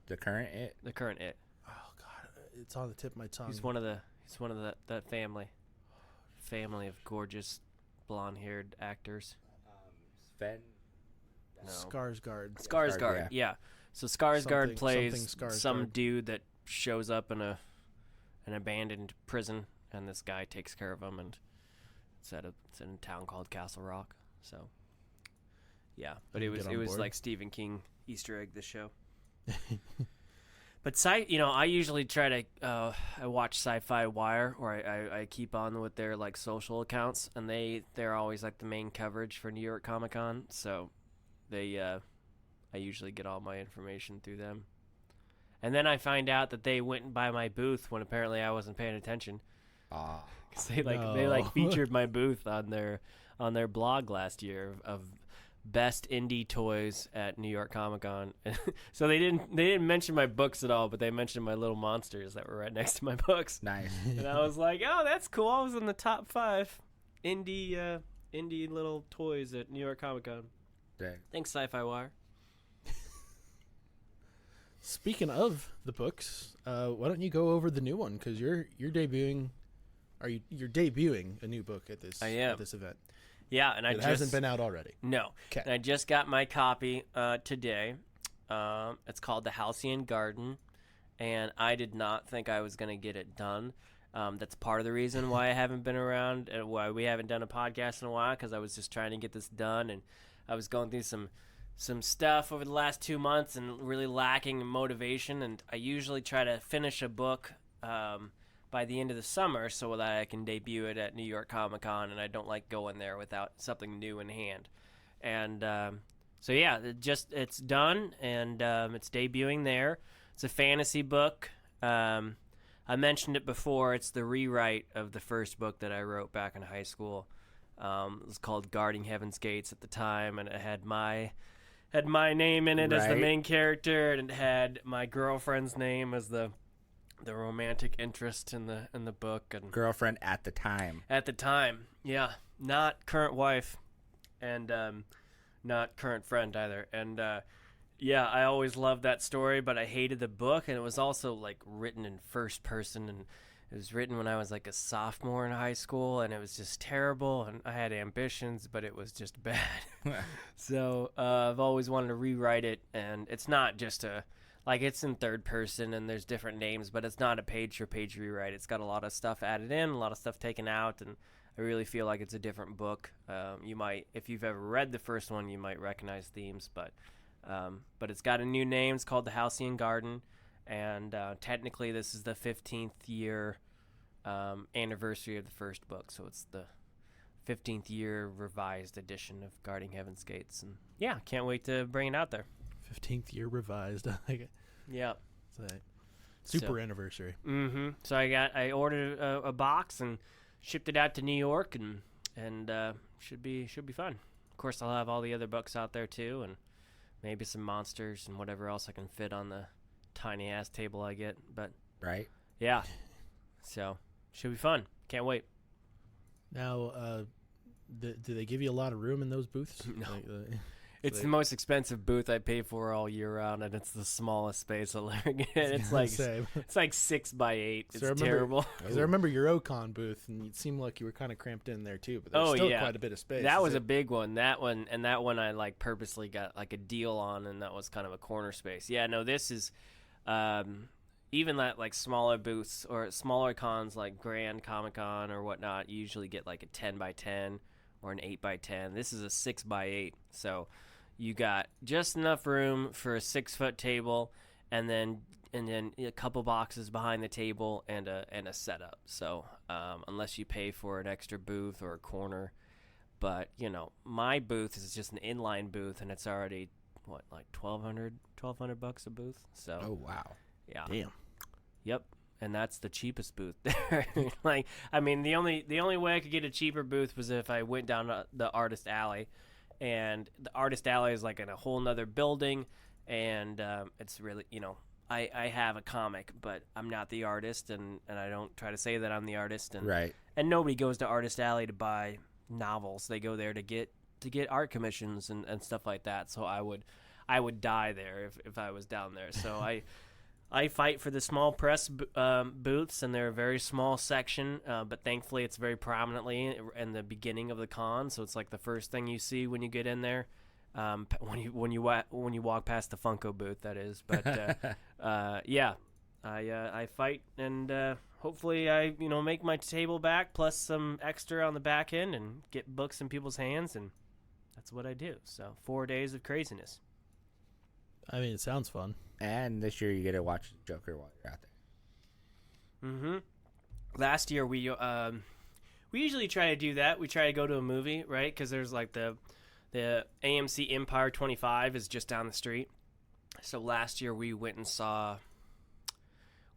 the current it? The current it. Oh God, it's on the tip of my tongue. He's one of that family of gorgeous blonde-haired actors. Sven. No. Skarsgård. Skarsgård, yeah. So Skarsgård Something plays Skarsgård. some dude that shows up in an abandoned prison, and this guy takes care of him, and it's in a town called Castle Rock. So, yeah, but it was board. like Stephen King Easter egg, this show. But I usually try to I watch Sci-Fi Wire, or I keep on with their like social accounts, and they're always like the main coverage for New York Comic Con. So they I usually get all my information through them. And then I find out that they went by my booth when apparently I wasn't paying attention. Ah, 'Cause they featured my booth on their blog last year of best indie toys at New York Comic Con. So they didn't mention my books at all, but they mentioned my little monsters that were right next to my books. nice. And I was like, oh, that's cool. I was in the top 5 indie little toys at New York Comic Con. Dang. Thanks, Sci-Fi Wire. Speaking of the books, why don't you go over the new one? Because you're debuting. You're debuting a new book at this I am. at this event. Yeah, and It hasn't been out already. No. 'Kay. And I just got my copy today. It's called The Halcyon Garden, and I did not think I was going to get it done. That's part of the reason why I haven't been around and why we haven't done a podcast in a while, because I was just trying to get this done, and I was going through some stuff over the last 2 months and really lacking motivation, and I usually try to finish a book by the end of the summer so that I can debut it at New York Comic Con, and I don't like going there without something new in hand. And so yeah, it's done, and it's debuting there. It's a fantasy book. I mentioned it before. It's the rewrite of the first book that I wrote back in high school. It was called Guarding Heaven's Gates at the time, and it had my name in it as the Right. main character, and it had my girlfriend's name as the romantic interest in the book, and Girlfriend at the time. at the time, yeah, not current wife, and not current friend either. And yeah, I always loved that story, but I hated the book, and it was also like written in first person, and it was written when I was like a sophomore in high school, and it was just terrible, and I had ambitions, but it was just bad. So I've always wanted to rewrite it, and it's not just it's in third person, and there's different names, but it's not a page-for-page rewrite. It's got a lot of stuff added in, a lot of stuff taken out, and I really feel like it's a different book. You might, if you've ever read the first one, you might recognize themes, but it's got a new name. It's called The Halcyon Garden, and technically this is the 15th year anniversary of the first book, so it's the 15th year revised edition of Guarding Heaven's Gates, and yeah, can't wait to bring it out there. 15th year revised. I like it. Yeah. It's a super anniversary. Mm-hmm. So I ordered a box and shipped it out to New York, and should be fun. Of course, I'll have all the other books out there too, and maybe some monsters and whatever else I can fit on the tiny ass table I get. But Right. yeah, so should be fun. Can't wait. Now, do they give you a lot of room in those booths? No. It's the most expensive booth I pay for all year round, and it's the smallest space I'll ever get. It's like Same. it's like 6x8. It's So terrible. Because I remember your Ocon booth, and it seemed like you were kind of cramped in there too. But there's still quite a bit of space. That was a big one. That one I like purposely got like a deal on, and that was kind of a corner space. Yeah, no, this is even that like smaller booths or smaller cons like Grand Comicon or whatnot. You usually get like a 10x10 or an 8x10. This is a 6x8, so you got just enough room for a 6-foot table, and then a couple boxes behind the table and a setup. So unless you pay for an extra booth or a corner, but my booth is just an inline booth, and it's already like $1,200 a booth. So Oh wow. yeah, damn. yep. And that's the cheapest booth there. Like, I mean, the only way I could get a cheaper booth was if I went down the Artist Alley, and the Artist Alley is like in a whole nother building, and it's really, I have a comic, but I'm not the artist, and I don't try to say that I'm the artist, and Right. and nobody goes to Artist Alley to buy novels. They go there to get art commissions and stuff like that. So I would die there if I was down there. So I fight for the small press booths, and they're a very small section, but thankfully it's very prominently in the beginning of the con, so it's like the first thing you see when you get in there, when you walk past the Funko booth, that is. But yeah, I fight, and hopefully I make my table back plus some extra on the back end and get books in people's hands, and that's what I do. So 4 days of craziness. I mean, it sounds fun. And this year you get to watch Joker while you're out there. Mm-hmm. Last year we usually try to do that. We try to go to a movie, right? Because there's like the AMC Empire 25 is just down the street. So last year we went and saw.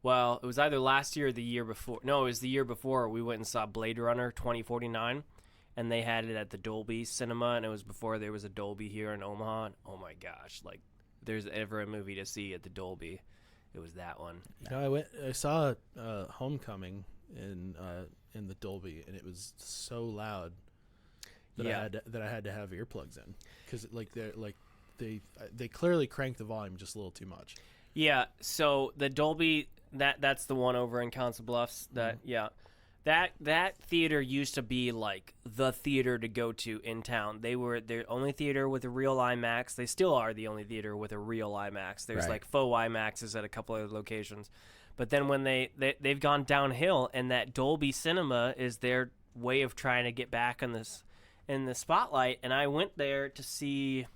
Well, it was either last year or the year before. No, it was the year before. We went and saw Blade Runner 2049, and they had it at the Dolby Cinema, and it was before there was a Dolby here in Omaha. And oh my gosh, like. There's ever a movie to see at the Dolby, it was that one. I saw Homecoming in the Dolby, and it was so loud that I had to have earplugs in, because they clearly cranked the volume just a little too much. Yeah, so the Dolby that's the one over in Council Bluffs. That theater used to be like the theater to go to in town. They were the only theater with a real IMAX. They still are the only theater with a real IMAX. There's like faux IMAXs at a couple of locations. But then when they've gone downhill, and that Dolby Cinema is their way of trying to get back in the spotlight. And I went there to see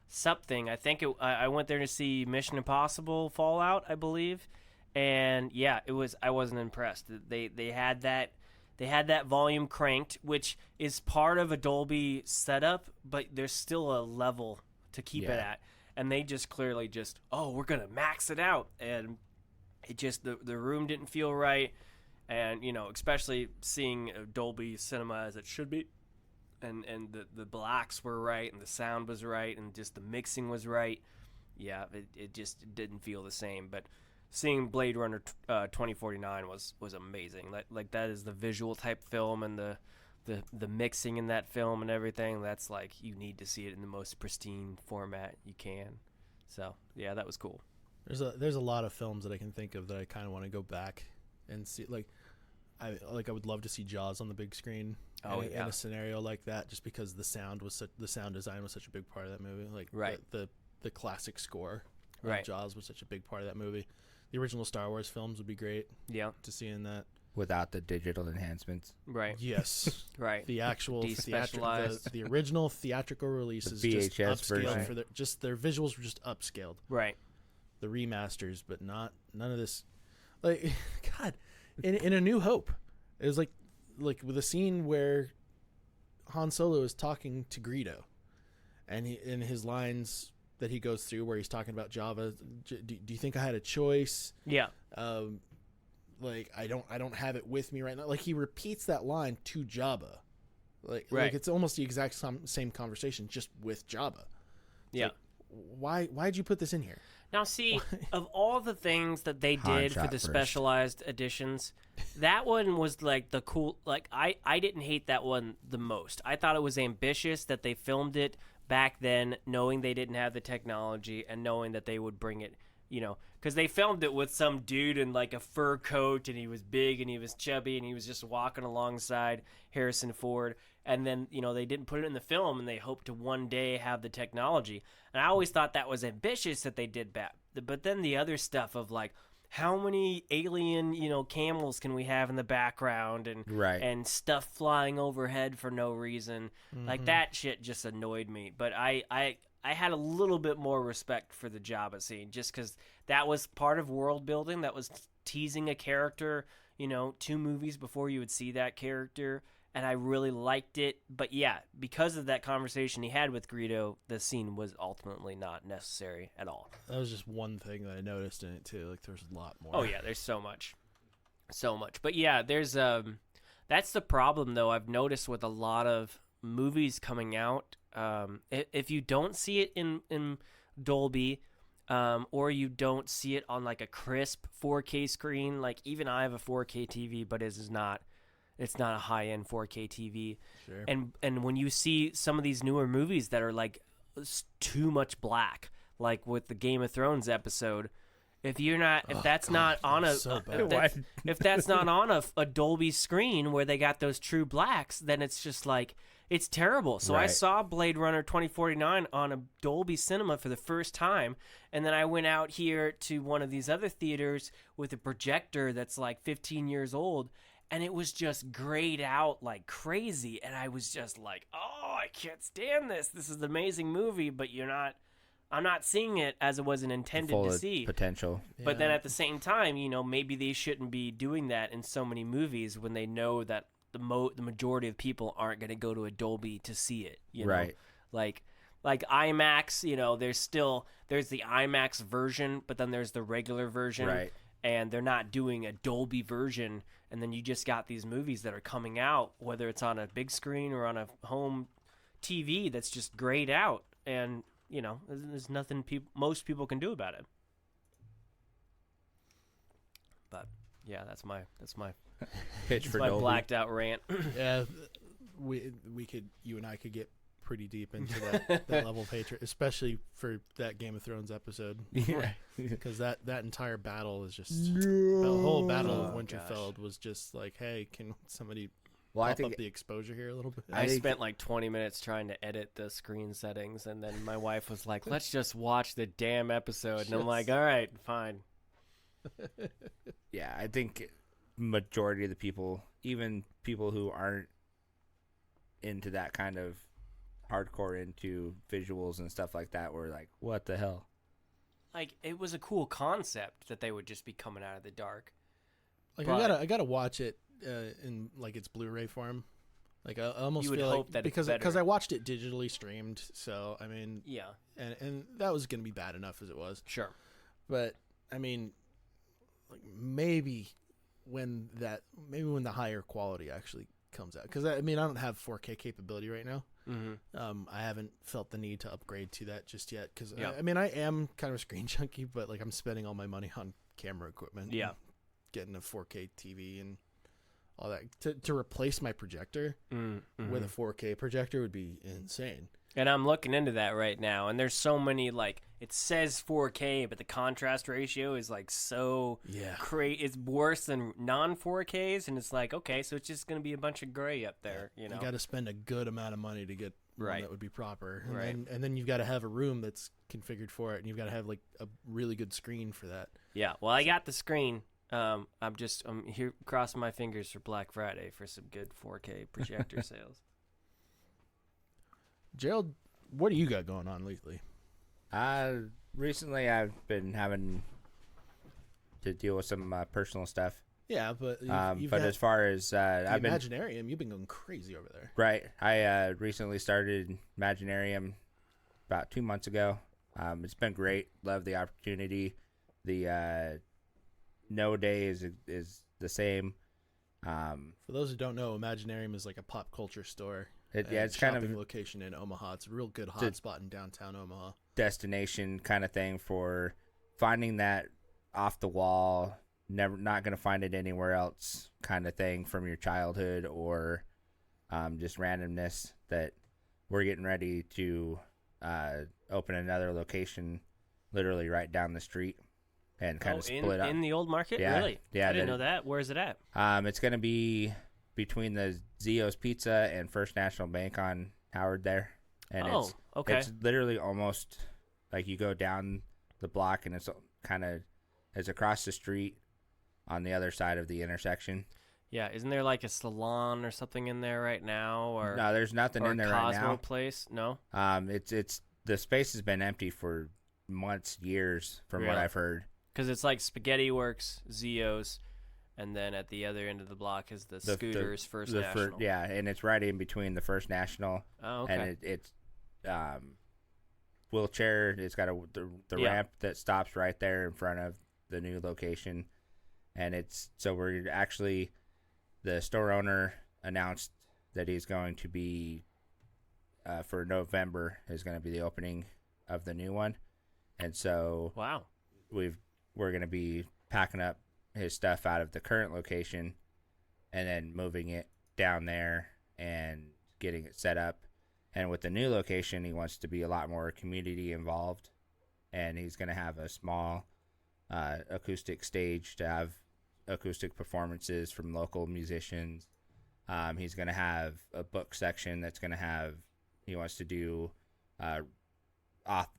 something. I think I went there to see Mission Impossible Fallout, I believe. And yeah, I wasn't impressed. They had that volume cranked, which is part of a Dolby setup, but there's still a level to keep it at. And they just clearly we're gonna max it out, and it just the room didn't feel right, and especially seeing a Dolby Cinema as it should be, and the blacks were right, and the sound was right, and just the mixing was right. Yeah, it just didn't feel the same, but. Seeing Blade Runner 2049 was amazing. Like that is the visual type film, and the mixing in that film and everything. That's like, you need to see it in the most pristine format you can. So yeah, that was cool. There's a lot of films that I can think of that I kind of want to go back and see. I would love to see Jaws on the big screen. In a scenario like that, just because the sound design was such a big part of that movie. Like the classic score of Jaws was such a big part of that movie. The original Star Wars films would be great. Yeah, to see in that without the digital enhancements. Right. Yes. Right. The actual the original theatrical releases, the VHS just upscaled version. for their visuals were just upscaled. Right. The remasters, but none of this. Like, God, in A New Hope, it was like with a scene where Han Solo is talking to Greedo, and in his lines that he goes through where he's talking about Java. Do you think I had a choice? Yeah. Like I don't have it with me right now. Like he repeats that line to Jabba. Like it's almost the exact same conversation, just with Jabba. Yeah. Like, why'd you put this in here? Now, see, of all the things that they did for the specialized editions, that one was like the cool. Like I didn't hate that one the most. I thought it was ambitious that they filmed it back then, knowing they didn't have the technology and knowing that they would bring it, because they filmed it with some dude in like a fur coat, and he was big and he was chubby and he was just walking alongside Harrison Ford. And then, they didn't put it in the film, and they hoped to one day have the technology. And I always thought that was ambitious that they did that. But then the other stuff of like, how many alien, camels can we have in the background, and stuff flying overhead for no reason? Like, that shit just annoyed me. But I had a little bit more respect for the Jabba scene, just because that was part of world building. That was teasing a character, 2 movies before you would see that character. And I really liked it. But yeah, because of that conversation he had with Greedo, the scene was ultimately not necessary at all. That was just one thing that I noticed in it too. Like, there's a lot more. Oh yeah, there's so much. But yeah, there's that's the problem though I've noticed with a lot of movies coming out. If you don't see it in Dolby, or you don't see it on like a crisp 4K screen, like even I have a 4K TV, but it's not a high-end 4K TV. Sure. And when you see some of these newer movies that are like too much black, like with the Game of Thrones episode, if that's not on a Dolby screen where they got those true blacks, then it's just like, it's terrible. So I saw Blade Runner 2049 on a Dolby Cinema for the first time, and then I went out here to one of these other theaters with a projector that's like 15 years old, and it was just grayed out like crazy. And I was just like, oh, I can't stand this. This is an amazing movie, but I'm not seeing it as it was intended full to of see. potential. But then at the same time, maybe they shouldn't be doing that in so many movies when they know that the majority of people aren't going to go to a Dolby to see it. Right. Like IMAX, there's the IMAX version, but then there's the regular version. Right. And they're not doing a Dolby version, and then you just got these movies that are coming out, whether it's on a big screen or on a home TV that's just grayed out, and there's nothing most people can do about it. But yeah, that's my pitch for my Dolby. blacked out rant. Yeah, you and I could get pretty deep into that level of hatred, especially for that Game of Thrones episode. Yeah. Because that entire battle is just the whole battle of Winterfell was just like, hey, can somebody pop up the exposure here a little bit? I spent like 20 minutes trying to edit the screen settings, and then my wife was like, let's just watch the damn episode. And I'm like, all right, fine. Yeah, I think majority of the people, even people who aren't into that kind of hardcore into visuals and stuff like that, were like, what the hell? Like, it was a cool concept that they would just be coming out of the dark. Like, I gotta watch it in like its Blu-ray form. Like, I almost feel like that because I watched it digitally streamed, so I mean, yeah, and that was gonna be bad enough as it was. Sure, but I mean, like maybe when the higher quality actually comes out, because I mean, I don't have 4K capability right now. Mm-hmm. I haven't felt the need to upgrade to that just yet, because Yep. I mean, I am kind of a screen junkie, but like I'm spending all my money on camera equipment. Yeah, getting a 4K TV and all that to replace my projector with a 4K projector would be insane. And I'm looking into that right now, and there's so many, like, it says 4K, but the contrast ratio is like so it's worse than non-4Ks, and it's like, okay, so it's just going to be a bunch of gray up there, You got to spend a good amount of money to get one that would be proper. And then you've got to have a room that's configured for it, and you've got to have like a really good screen for that. Yeah, well, I got the screen. I'm here crossing my fingers for Black Friday for some good 4K projector sales. Gerald, what do you got going on lately? Recently I've been having to deal with some personal stuff. Yeah, but as far as I've been Imaginarium, you've been going crazy over there. Right. I recently started Imaginarium about 2 months ago. It's been great. Love the opportunity. The no day is the same. For those who don't know, Imaginarium is like a pop culture store. It's kind kind of of location in Omaha. It's a real good hotspot in downtown Omaha. Destination kind of thing for finding that off the wall, not going to find it anywhere else kind of thing from your childhood, or just randomness that we're getting ready to open another location literally right down the street and kind of split up. In the old market? Yeah, Really? yeah, I didn't know that. Where is it at? It's going to be between the Zio's Pizza and First National Bank on Howard there. And it's literally almost like you go down the block and it's across the street on the other side of the intersection. Yeah, isn't there like a salon or something in there right now? Or no, there's nothing in there right now. Cosmo place? No. It's the space has been empty for months, years, from what I've heard. Because it's like Spaghetti Works, Zio's, and then at the other end of the block is the Scooters First National. And it's right in between the First National. Oh, okay. And it's wheelchair. It's got the ramp that stops right there in front of the new location, and we're actually. The store owner announced that he's going to be, for November, is going to be the opening of the new one. And so we're going to be packing up his stuff out of the current location and then moving it down there and getting it set up. And with the new location, he wants to be a lot more community involved. And he's going to have a small acoustic stage to have acoustic performances from local musicians. He's going to have a book section he wants to do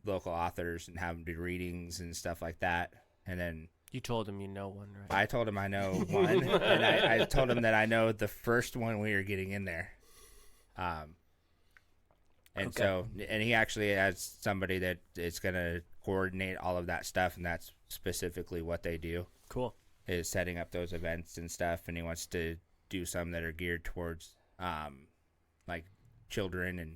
local authors and have them do readings and stuff like that. And then you told him you know one, right? I told him I know one, and I told him that I know the first one we are getting in there. And he actually has somebody that is going to coordinate all of that stuff, and that's specifically what they do. Cool. Is setting up those events and stuff, and he wants to do some that are geared towards like children and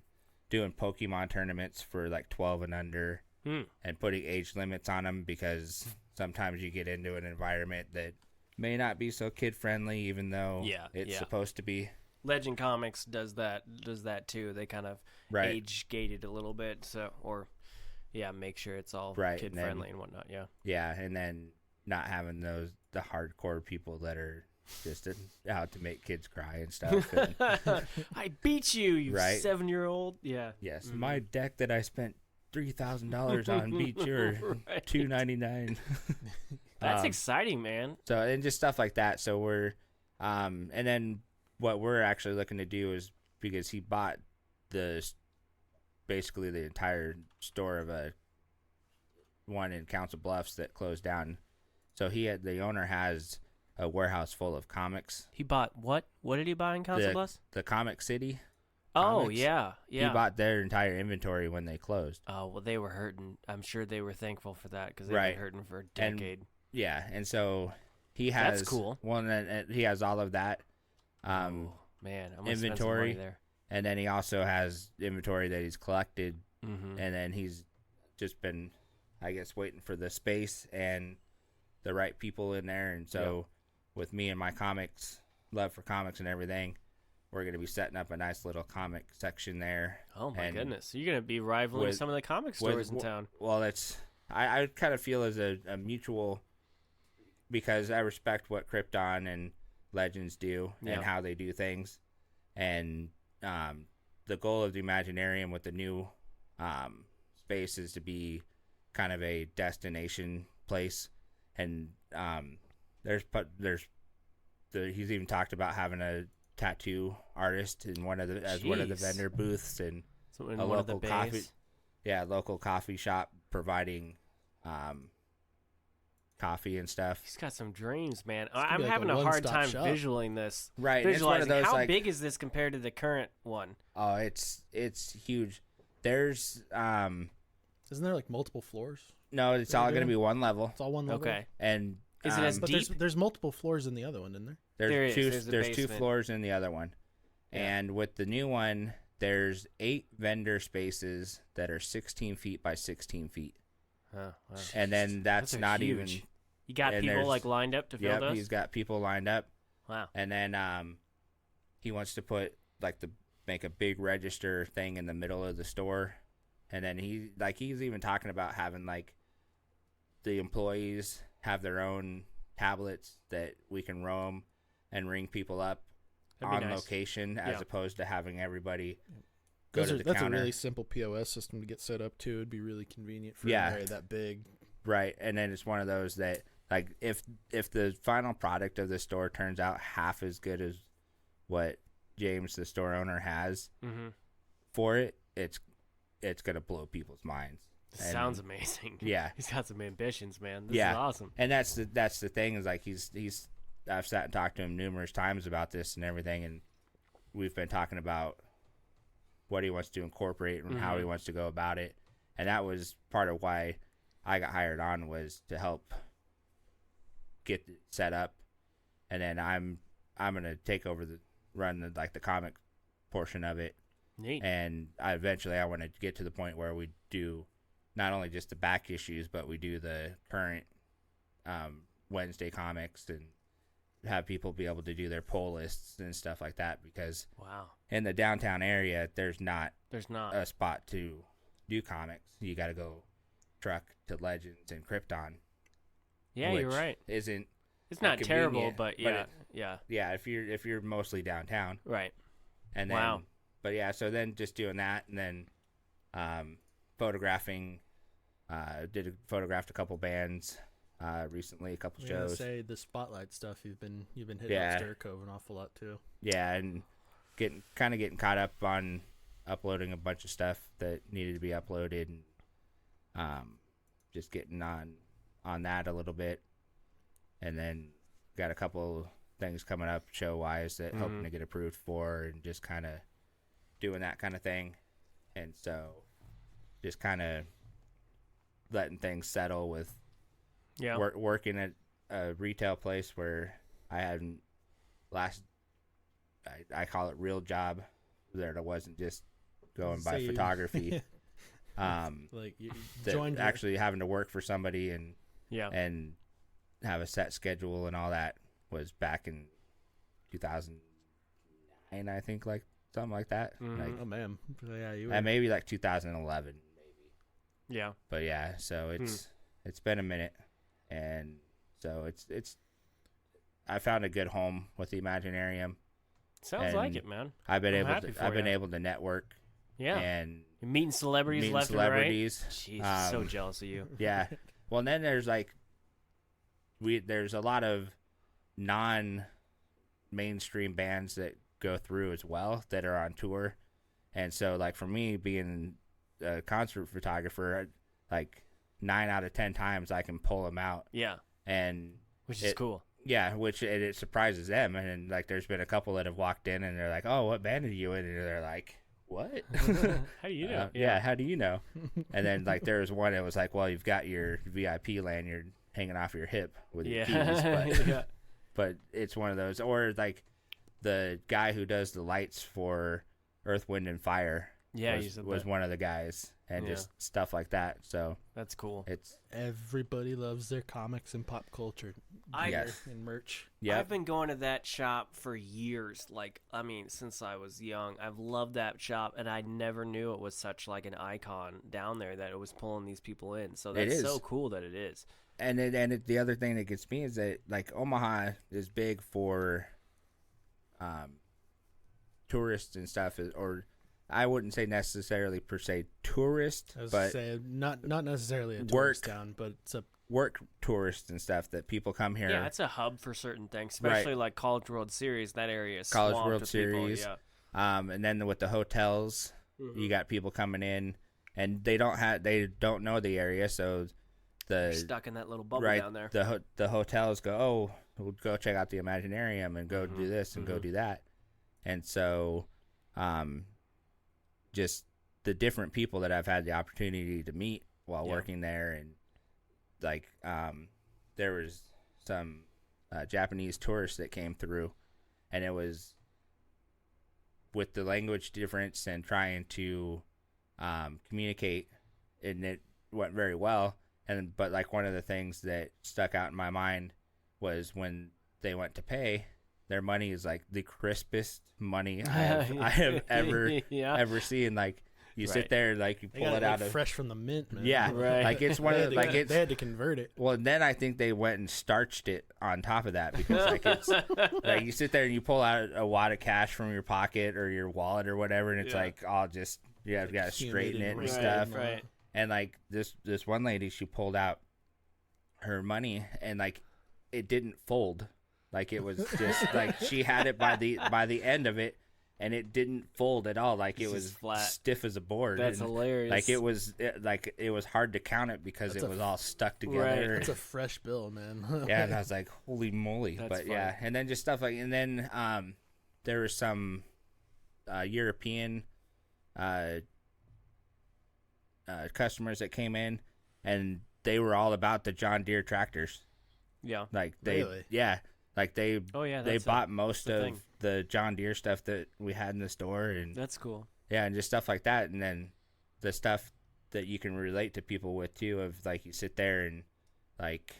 doing Pokemon tournaments for like 12 and under and putting age limits on them, because sometimes you get into an environment that may not be so kid friendly, even though it's supposed to be. Legend Comics does that too. They kind of age gated a little bit, make sure it's all kid friendly and whatnot. Yeah, and then not having the hardcore people that are just out to make kids cry and stuff. And, I beat you 7-year-old. Yeah. Yes, my deck that I spent $3,000 on beat your $299. That's exciting, man. So and just stuff like that. So we're, and then what we're actually looking to do is, because he bought basically the entire store of one in Council Bluffs that closed down. So the owner has a warehouse full of comics. He bought what? What did he buy in Council Bluffs? The Comic City. Oh, comics. yeah. He bought their entire inventory when they closed. Oh, well, they were hurting. I'm sure they were thankful for that, because they've been hurting for a decade. And so he has... That's cool. Well, and he has all of that man, I'm gonna inventory. spend some money there. And then he also has inventory that he's collected. Mm-hmm. And then he's just been, I guess, waiting for the space and the right people in there. And so with me and my love for comics and everything, we're going to be setting up a nice little comic section there. Oh my goodness. So you're going to be rivaling some of the comic stores in town. Well, I kind of feel as a mutual, because I respect what Krypton and Legends do and how they do things. And the goal of the Imaginarium with the new space is to be kind of a destination place. And he's even talked about having a tattoo artist in one of the vendor booths, and a local coffee shop providing coffee and stuff. He's got some dreams, man. I'm having a hard time visualizing this. Right, visualizing it's one of those, how big is this compared to the current one? Oh, it's huge. There's isn't there like multiple floors? No, it's all going to be one level. It's all one level. Okay. And is it as but deep? There's multiple floors in the other one, isn't there? There's two floors in the other one. Yeah. And with the new one, there's 8 vendor spaces that are 16 feet by 16 feet. Oh, wow. And then that's not huge. even... You got people like lined up to fill those? Yeah, he's got people lined up. Wow. And then he wants to put make a big register thing in the middle of the store. And then he's even talking about having the employees have their own tablets that we can roam and ring people up on location, as opposed to having everybody go to the That's counter. a really simple POS system to get set up too. It'd be really convenient for Yeah. an area that big. Right, and then it's one of those that, like, if the final product of the store turns out half as good as what James, the store owner, has for it, it's gonna blow people's minds. Sounds amazing. Yeah, he's got some ambitions, man. This is awesome. And that's the thing is, like, he's I've sat and talked to him numerous times about this and everything, and we've been talking about what he wants to incorporate and how he wants to go about it, and that was part of why I got hired on, was to help get it set up, and then I'm gonna take over the comic portion of it. Neat. And I want to get to the point where we do not only just the back issues, but we do the current Wednesday comics, and have people be able to do their pull lists and stuff like that, because in the downtown area there's not a spot to do comics. You got to go truck to Legends and Krypton. Yeah, you're right. It's not terrible, but yeah. If you're mostly downtown, right. And then but yeah, so then just doing that, and then photographing. Photographed a couple bands recently, a couple shows. Say the spotlight stuff you've been hitting up Stair Cove an awful lot too. Yeah, and getting caught up on uploading a bunch of stuff that needed to be uploaded, and just getting on that a little bit, and then got a couple things coming up show wise that hoping to get approved for, and just kind of doing that kind of thing, and so just kind of letting things settle with working at a retail place where I hadn't I call it real job there. It wasn't just going by photography. Like you joined actually having to work for somebody and have a set schedule and all that was back in 2009, I think, like something like that. Like, oh man, yeah, you and maybe like 2011. Yeah. But yeah, so it's been a minute, and so it's I found a good home with the Imaginarium. Sounds like it, man. I've been able to network. Yeah. And you're meeting celebrities left and right. Jeez, so jealous of you. Yeah. Well, and then there's there's a lot of non-mainstream bands that go through as well that are on tour, and so like for me being a concert photographer, like 9 out of 10 times I can pull them out. Yeah. And which is cool. Yeah, which it surprises them, and like there's been a couple that have walked in and they're like, "Oh, what band are you in?" And they're like, "What? How do you know?" Yeah, how do you know? And then like there was one that was like, "Well, you've got your VIP lanyard hanging off your hip with your keys," but but it's one of those. Or like the guy who does the lights for Earth, Wind, and Fire. Yeah, was one of the guys, and just stuff like that. So that's cool. It's everybody loves their comics and pop culture and merch. Yeah, I've been going to that shop for years. Like, I mean, since I was young, I've loved that shop, and I never knew it was such like an icon down there that it was pulling these people in. So that's so cool that it is. And the other thing that gets me is that like Omaha is big for tourists and stuff, or I wouldn't say necessarily per se tourist, but not necessarily a tourist town, but it's a work tourists and stuff that people come here. Yeah, it's a hub for certain things, especially like College World Series. That area is College swamped World with Series. People, yeah. And then with the hotels, you got people coming in, and they don't know the area, so they're stuck in that little bubble down there. The hotels go, oh, we'll go check out the Imaginarium and go do this and go do that, and so, just the different people that I've had the opportunity to meet while working there, and like there was some Japanese tourists that came through, and it was with the language difference and trying to communicate, and it went very well. But like one of the things that stuck out in my mind was when they went to pay, their money is like the crispest money I have ever seen. Like You Right. sit there, like you They pull got it out of fresh from the mint, man. yeah, Right. like it's one of the, like it's they had to convert it. well. And then I think they went and starched it on top of that because like it's like you sit there and you pull out a wad of cash from your pocket or your wallet or whatever, and it's Yeah. like all just you have got to straighten it and Right, stuff. Right. And like this one lady, she pulled out her money and like it didn't fold. Like it was just like she had it by the end of it, and it didn't fold at all. Like It's it was just flat. stiff as a board. That's and, hilarious. like it was hard to count it because That's it a was all stuck Right. together. That's a fresh bill, man. Yeah, and I was like, holy moly. That's But yeah, funny. and then just stuff like, and then there were some European customers that came in, and they were all about the John Deere tractors. Yeah. Like they, Really? yeah, like they Oh yeah. they That's bought most the of thing. the John Deere stuff that we had in the store, and That's cool. yeah, and just stuff like that, and then the stuff that you can relate to people with too, of like you sit there and like,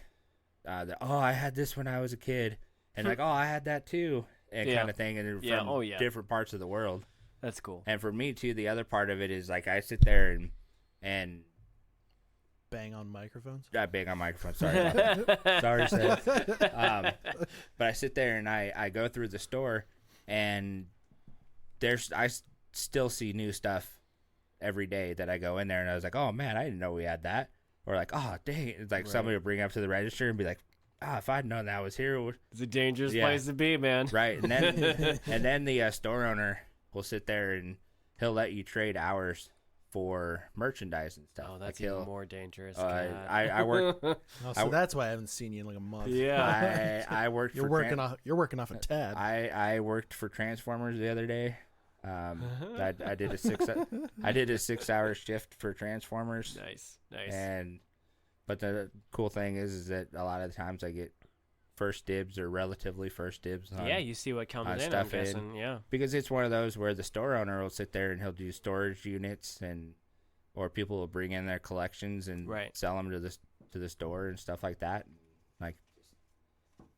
oh, I had this when I was a kid, and like, oh, I had that too, and Yeah. kind of thing, and they're Yeah, from oh, yeah. different parts of the world. That's cool. And for me too, the other part of it is like I sit there and Bang on microphones. big on microphone. Sorry, about that. Sorry, Seth. But I sit there and I go through the store, and I still see new stuff every day that I go in there, and I was like, oh man, I didn't know we had that, or like, oh dang, it's like Right. somebody will bring up to the register and be like, if I'd known that was here, It's a dangerous Yeah. place to be, man. right? And then the store owner will sit there and he'll let you trade hours for merchandise and stuff. Oh, that's Like, even he'll- more dangerous. I God. work. Oh, so I- that's why I haven't seen you in like a month. Yeah. I worked. You're for working off. You're working off a tab. I worked for Transformers the other day. I did a 6-hour shift for Transformers, Nice. Nice. but the cool thing is that a lot of the times I get first dibs or relatively first dibs on, yeah, you see what comes on in, I'm stuff guessing. Yeah. because it's one of those where the store owner will sit there and he'll do storage units, or people will bring in their collections and Right. sell them to the store and stuff like that. Like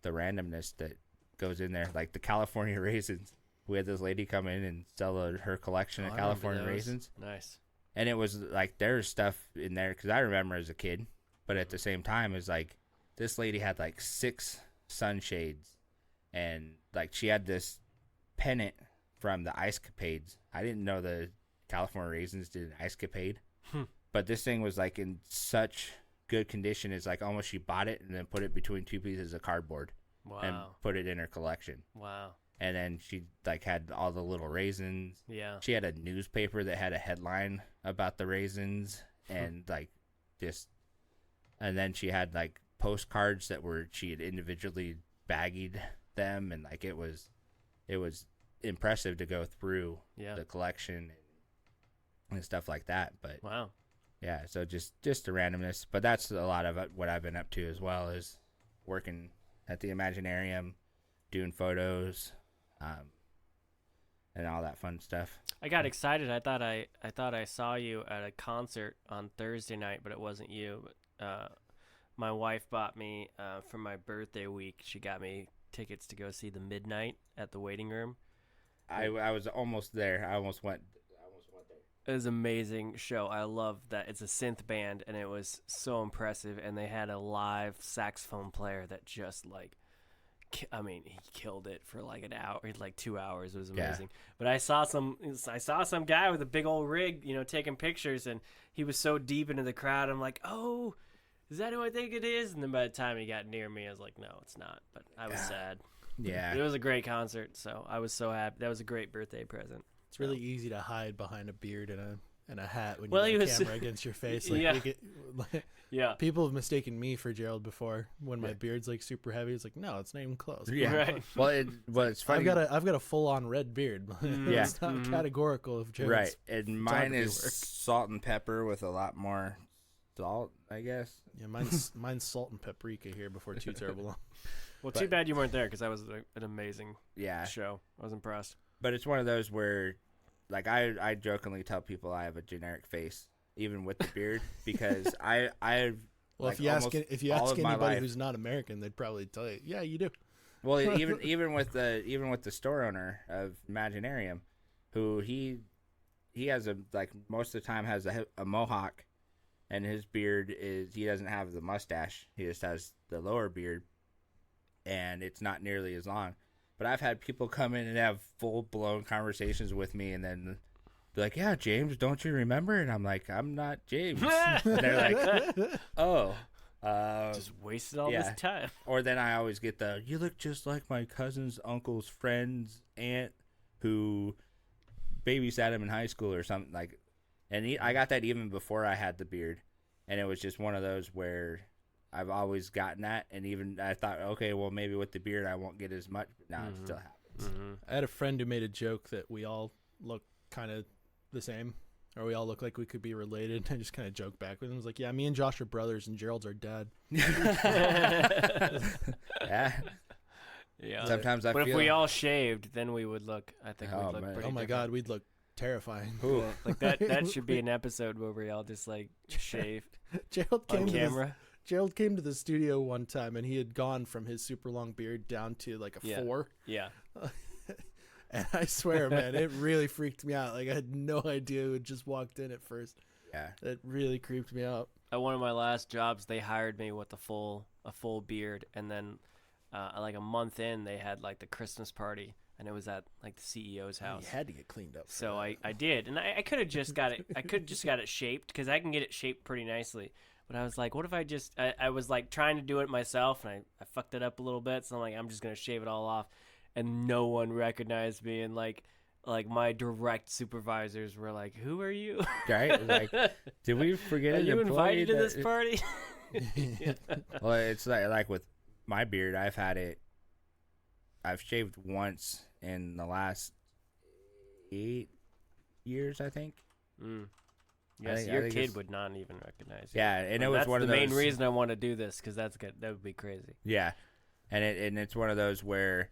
the randomness that goes in there, like the California raisins. We had this lady come in and sell her collection Oh, of I remember California those. raisins, Nice. and it was like there's stuff in there because I remember as a kid, but at the same time, it's like this lady had like 6 sunshades, and like she had this pennant from the Ice Capades. I didn't know the California raisins did an Ice Capade, but this thing was like in such good condition. It's like almost she bought it and then put it between 2 pieces of cardboard and Wow. put it in her collection. Wow. And then she like had all the little raisins. Yeah. She had a newspaper that had a headline about the raisins, and like just, and then she had like postcards that she had individually baggied them, and like it was impressive to go through Yeah. the collection and stuff like that. But Wow. yeah, so just the randomness. But that's a lot of what I've been up to as well, is working at the Imaginarium, doing photos, and all that fun stuff. I got excited. I thought I saw you at a concert on Thursday night, but it wasn't you. My wife bought me for my birthday week. She got me tickets to go see the Midnight at the Waiting Room. I was almost there. I almost went there. It was an amazing show. I love that it's a synth band, and it was so impressive. And they had a live saxophone player that just like, he killed it for like an hour, like 2 hours. It was Yeah. amazing. But I saw some guy with a big old rig, taking pictures, and he was so deep into the crowd. I'm like, oh, is that who I think it is? And then by the time he got near me, I was like, no, it's not. But I was sad. Yeah. It was a great concert, so I was so happy. That was a great birthday present. It's really easy to hide behind a beard and a hat when Well, you he have a was- camera against your face. Like, Yeah. Yeah. people have mistaken me for Gerald before when my Yeah. beard's like super heavy. It's like, no, it's not even close. Yeah. Right. Well, it's funny. I've got a full on red beard. Yeah. It's not Mhm. categorical of Gerald's. Right. And mine photography is work. salt and pepper with a lot more salt, I guess. Yeah, mine's salt and paprika here before Too Terrible. Well, too bad you weren't there because that was an amazing Yeah. show. I was impressed. But it's one of those where, like, I jokingly tell people I have a generic face, even with the beard, because I Well, like, if you ask almost all of my anybody life- who's not American, they'd probably tell you, yeah, you do. well, even with the store owner of Imaginarium, who he he has most of the time has a mohawk, and his beard he doesn't have the mustache. He just has the lower beard, and it's not nearly as long. But I've had people come in and have full blown conversations with me, and then be like, "Yeah, James, don't you remember?" And I'm like, "I'm not James." And they're like, "Oh, just wasted all this time." Or then I always get "You look just like my cousin's uncle's friend's aunt who babysat him in high school," or something like. And I got that even before I had the beard, and it was just one of those where I've always gotten that, and even I thought, okay, well, maybe with the beard I won't get as much, but now it still happens. I had a friend who made a joke that we all look kind of the same, or we all look like we could be related. I just kind of joked back with him. I was like, yeah, me and Josh are brothers, and Gerald's our dad. Yeah. Yeah. Sometimes I but feel. if we all shaved, then we would look. I think Oh, we'd look man. pretty. Oh my God, we'd look terrifying. Ooh. Like that should be an episode where we all just like shave Gerald on came to camera. Gerald came to the studio one time, and he had gone from his super long beard down to like a 4. Yeah. And I swear, man, it really freaked me out. Like, I had no idea who had just walked in at first. Yeah. It really creeped me out. At one of my last jobs, they hired me with a full beard, and then like a month in, they had like the Christmas party, and it was at like the CEO's house. You had to get cleaned up. So I did, and I could have just got it. I could just got it shaped because I can get it shaped pretty nicely. But I was like, what if I just? I was like trying to do it myself, and I fucked it up a little bit. So I'm like, I'm just gonna shave it all off, and no one recognized me, and like my direct supervisors were like, "Who are you? Right? Like, did we forget? Are an you employee invited to that- this party?" Well, it's like with my beard, I've shaved once in the last 8 years, I think. Yes, I your think kid it's- would not even recognize you. Yeah, and it was that's one the of those. main reason I want to do this because that's good. That would be crazy. Yeah, and it's one of those where,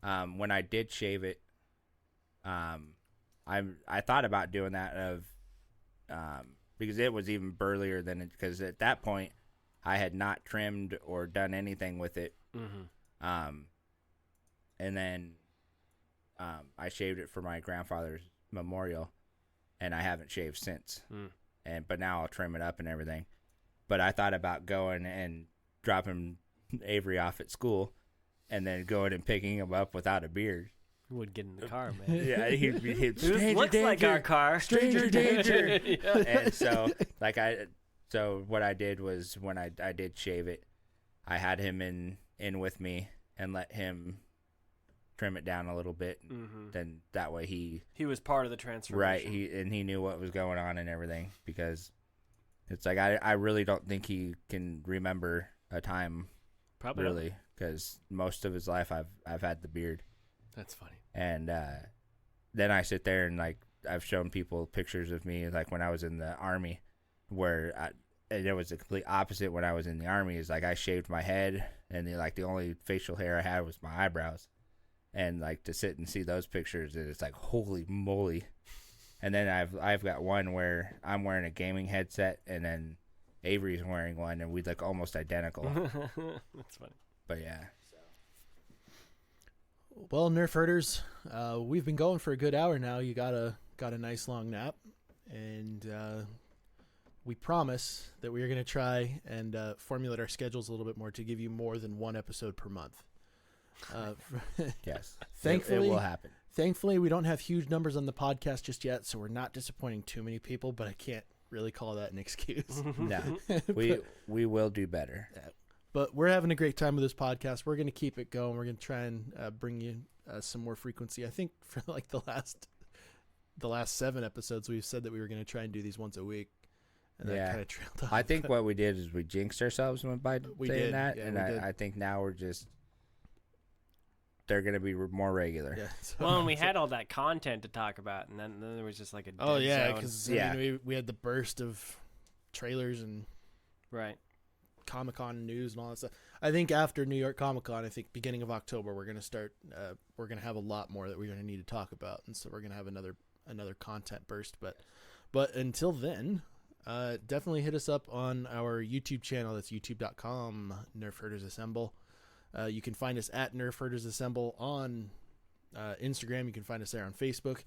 when I did shave it, I thought about doing that because it was even burlier than it, because at that point I had not trimmed or done anything with it. And then I shaved it for my grandfather's memorial, and I haven't shaved since. But now I'll trim it up and everything. But I thought about going and dropping Avery off at school, and then going and picking him up without a beard. Who would get in the car, man? Yeah, he'd This stranger looks danger, like our car. stranger danger. Yeah. And so, so what I did was when I did shave it, I had him in with me and let him trim it down a little bit. Then that way he was part of the transformation. right, he knew what was going on and everything, because it's like I really don't think he can remember a time. Probably really, because most of his life I've had the beard. That's funny. And then I sit there and like I've shown people pictures of me like when I was in the Army, where and it was the complete opposite. When I was in the Army, is like I shaved my head, and the only facial hair I had was my eyebrows. And like to sit and see those pictures, it's like holy moly. And then I've got one where I'm wearing a gaming headset, and then Avery's wearing one, and we look almost identical. That's funny. But yeah. Well, Nerfherders, we've been going for a good hour now. You got a nice long nap, and we promise that we are going to try and formulate our schedules a little bit more to give you more than one episode per month. Yes. Thankfully, it will happen. Thankfully, we don't have huge numbers on the podcast just yet, so we're not disappointing too many people. But I can't really call that an excuse. No, we will do better. But we're having a great time with this podcast. We're going to keep it going. We're going to try and bring you some more frequency. I think for like the last 7 episodes, we've said that we were going to try and do these once a week, and that kind of trailed off. I think what we did is we jinxed ourselves by saying that, yeah, and I think now they're going to be more regular. Yeah, so, Well, and we had all that content to talk about, and then there was just like a dead oh yeah, zone. because we had the burst of trailers and Right. Comicon news and all that stuff. I think after New York Comic-Con, I think beginning of October, we're going to start. We're going to have a lot more that we're going to need to talk about, and so we're going to have another content burst. But until then, definitely hit us up on our YouTube channel. That's youtube.com Nerfherders Assemble. You can find us at Nerfherders Assemble on Instagram. You can find us there on Facebook.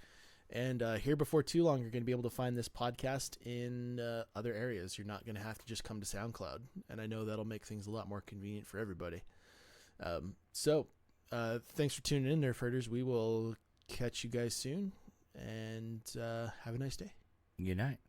And here before too long, you're going to be able to find this podcast in other areas. You're not going to have to just come to SoundCloud. And I know that'll make things a lot more convenient for everybody. So thanks for tuning in, Nerfherders. We will catch you guys soon. And have a nice day. Good night.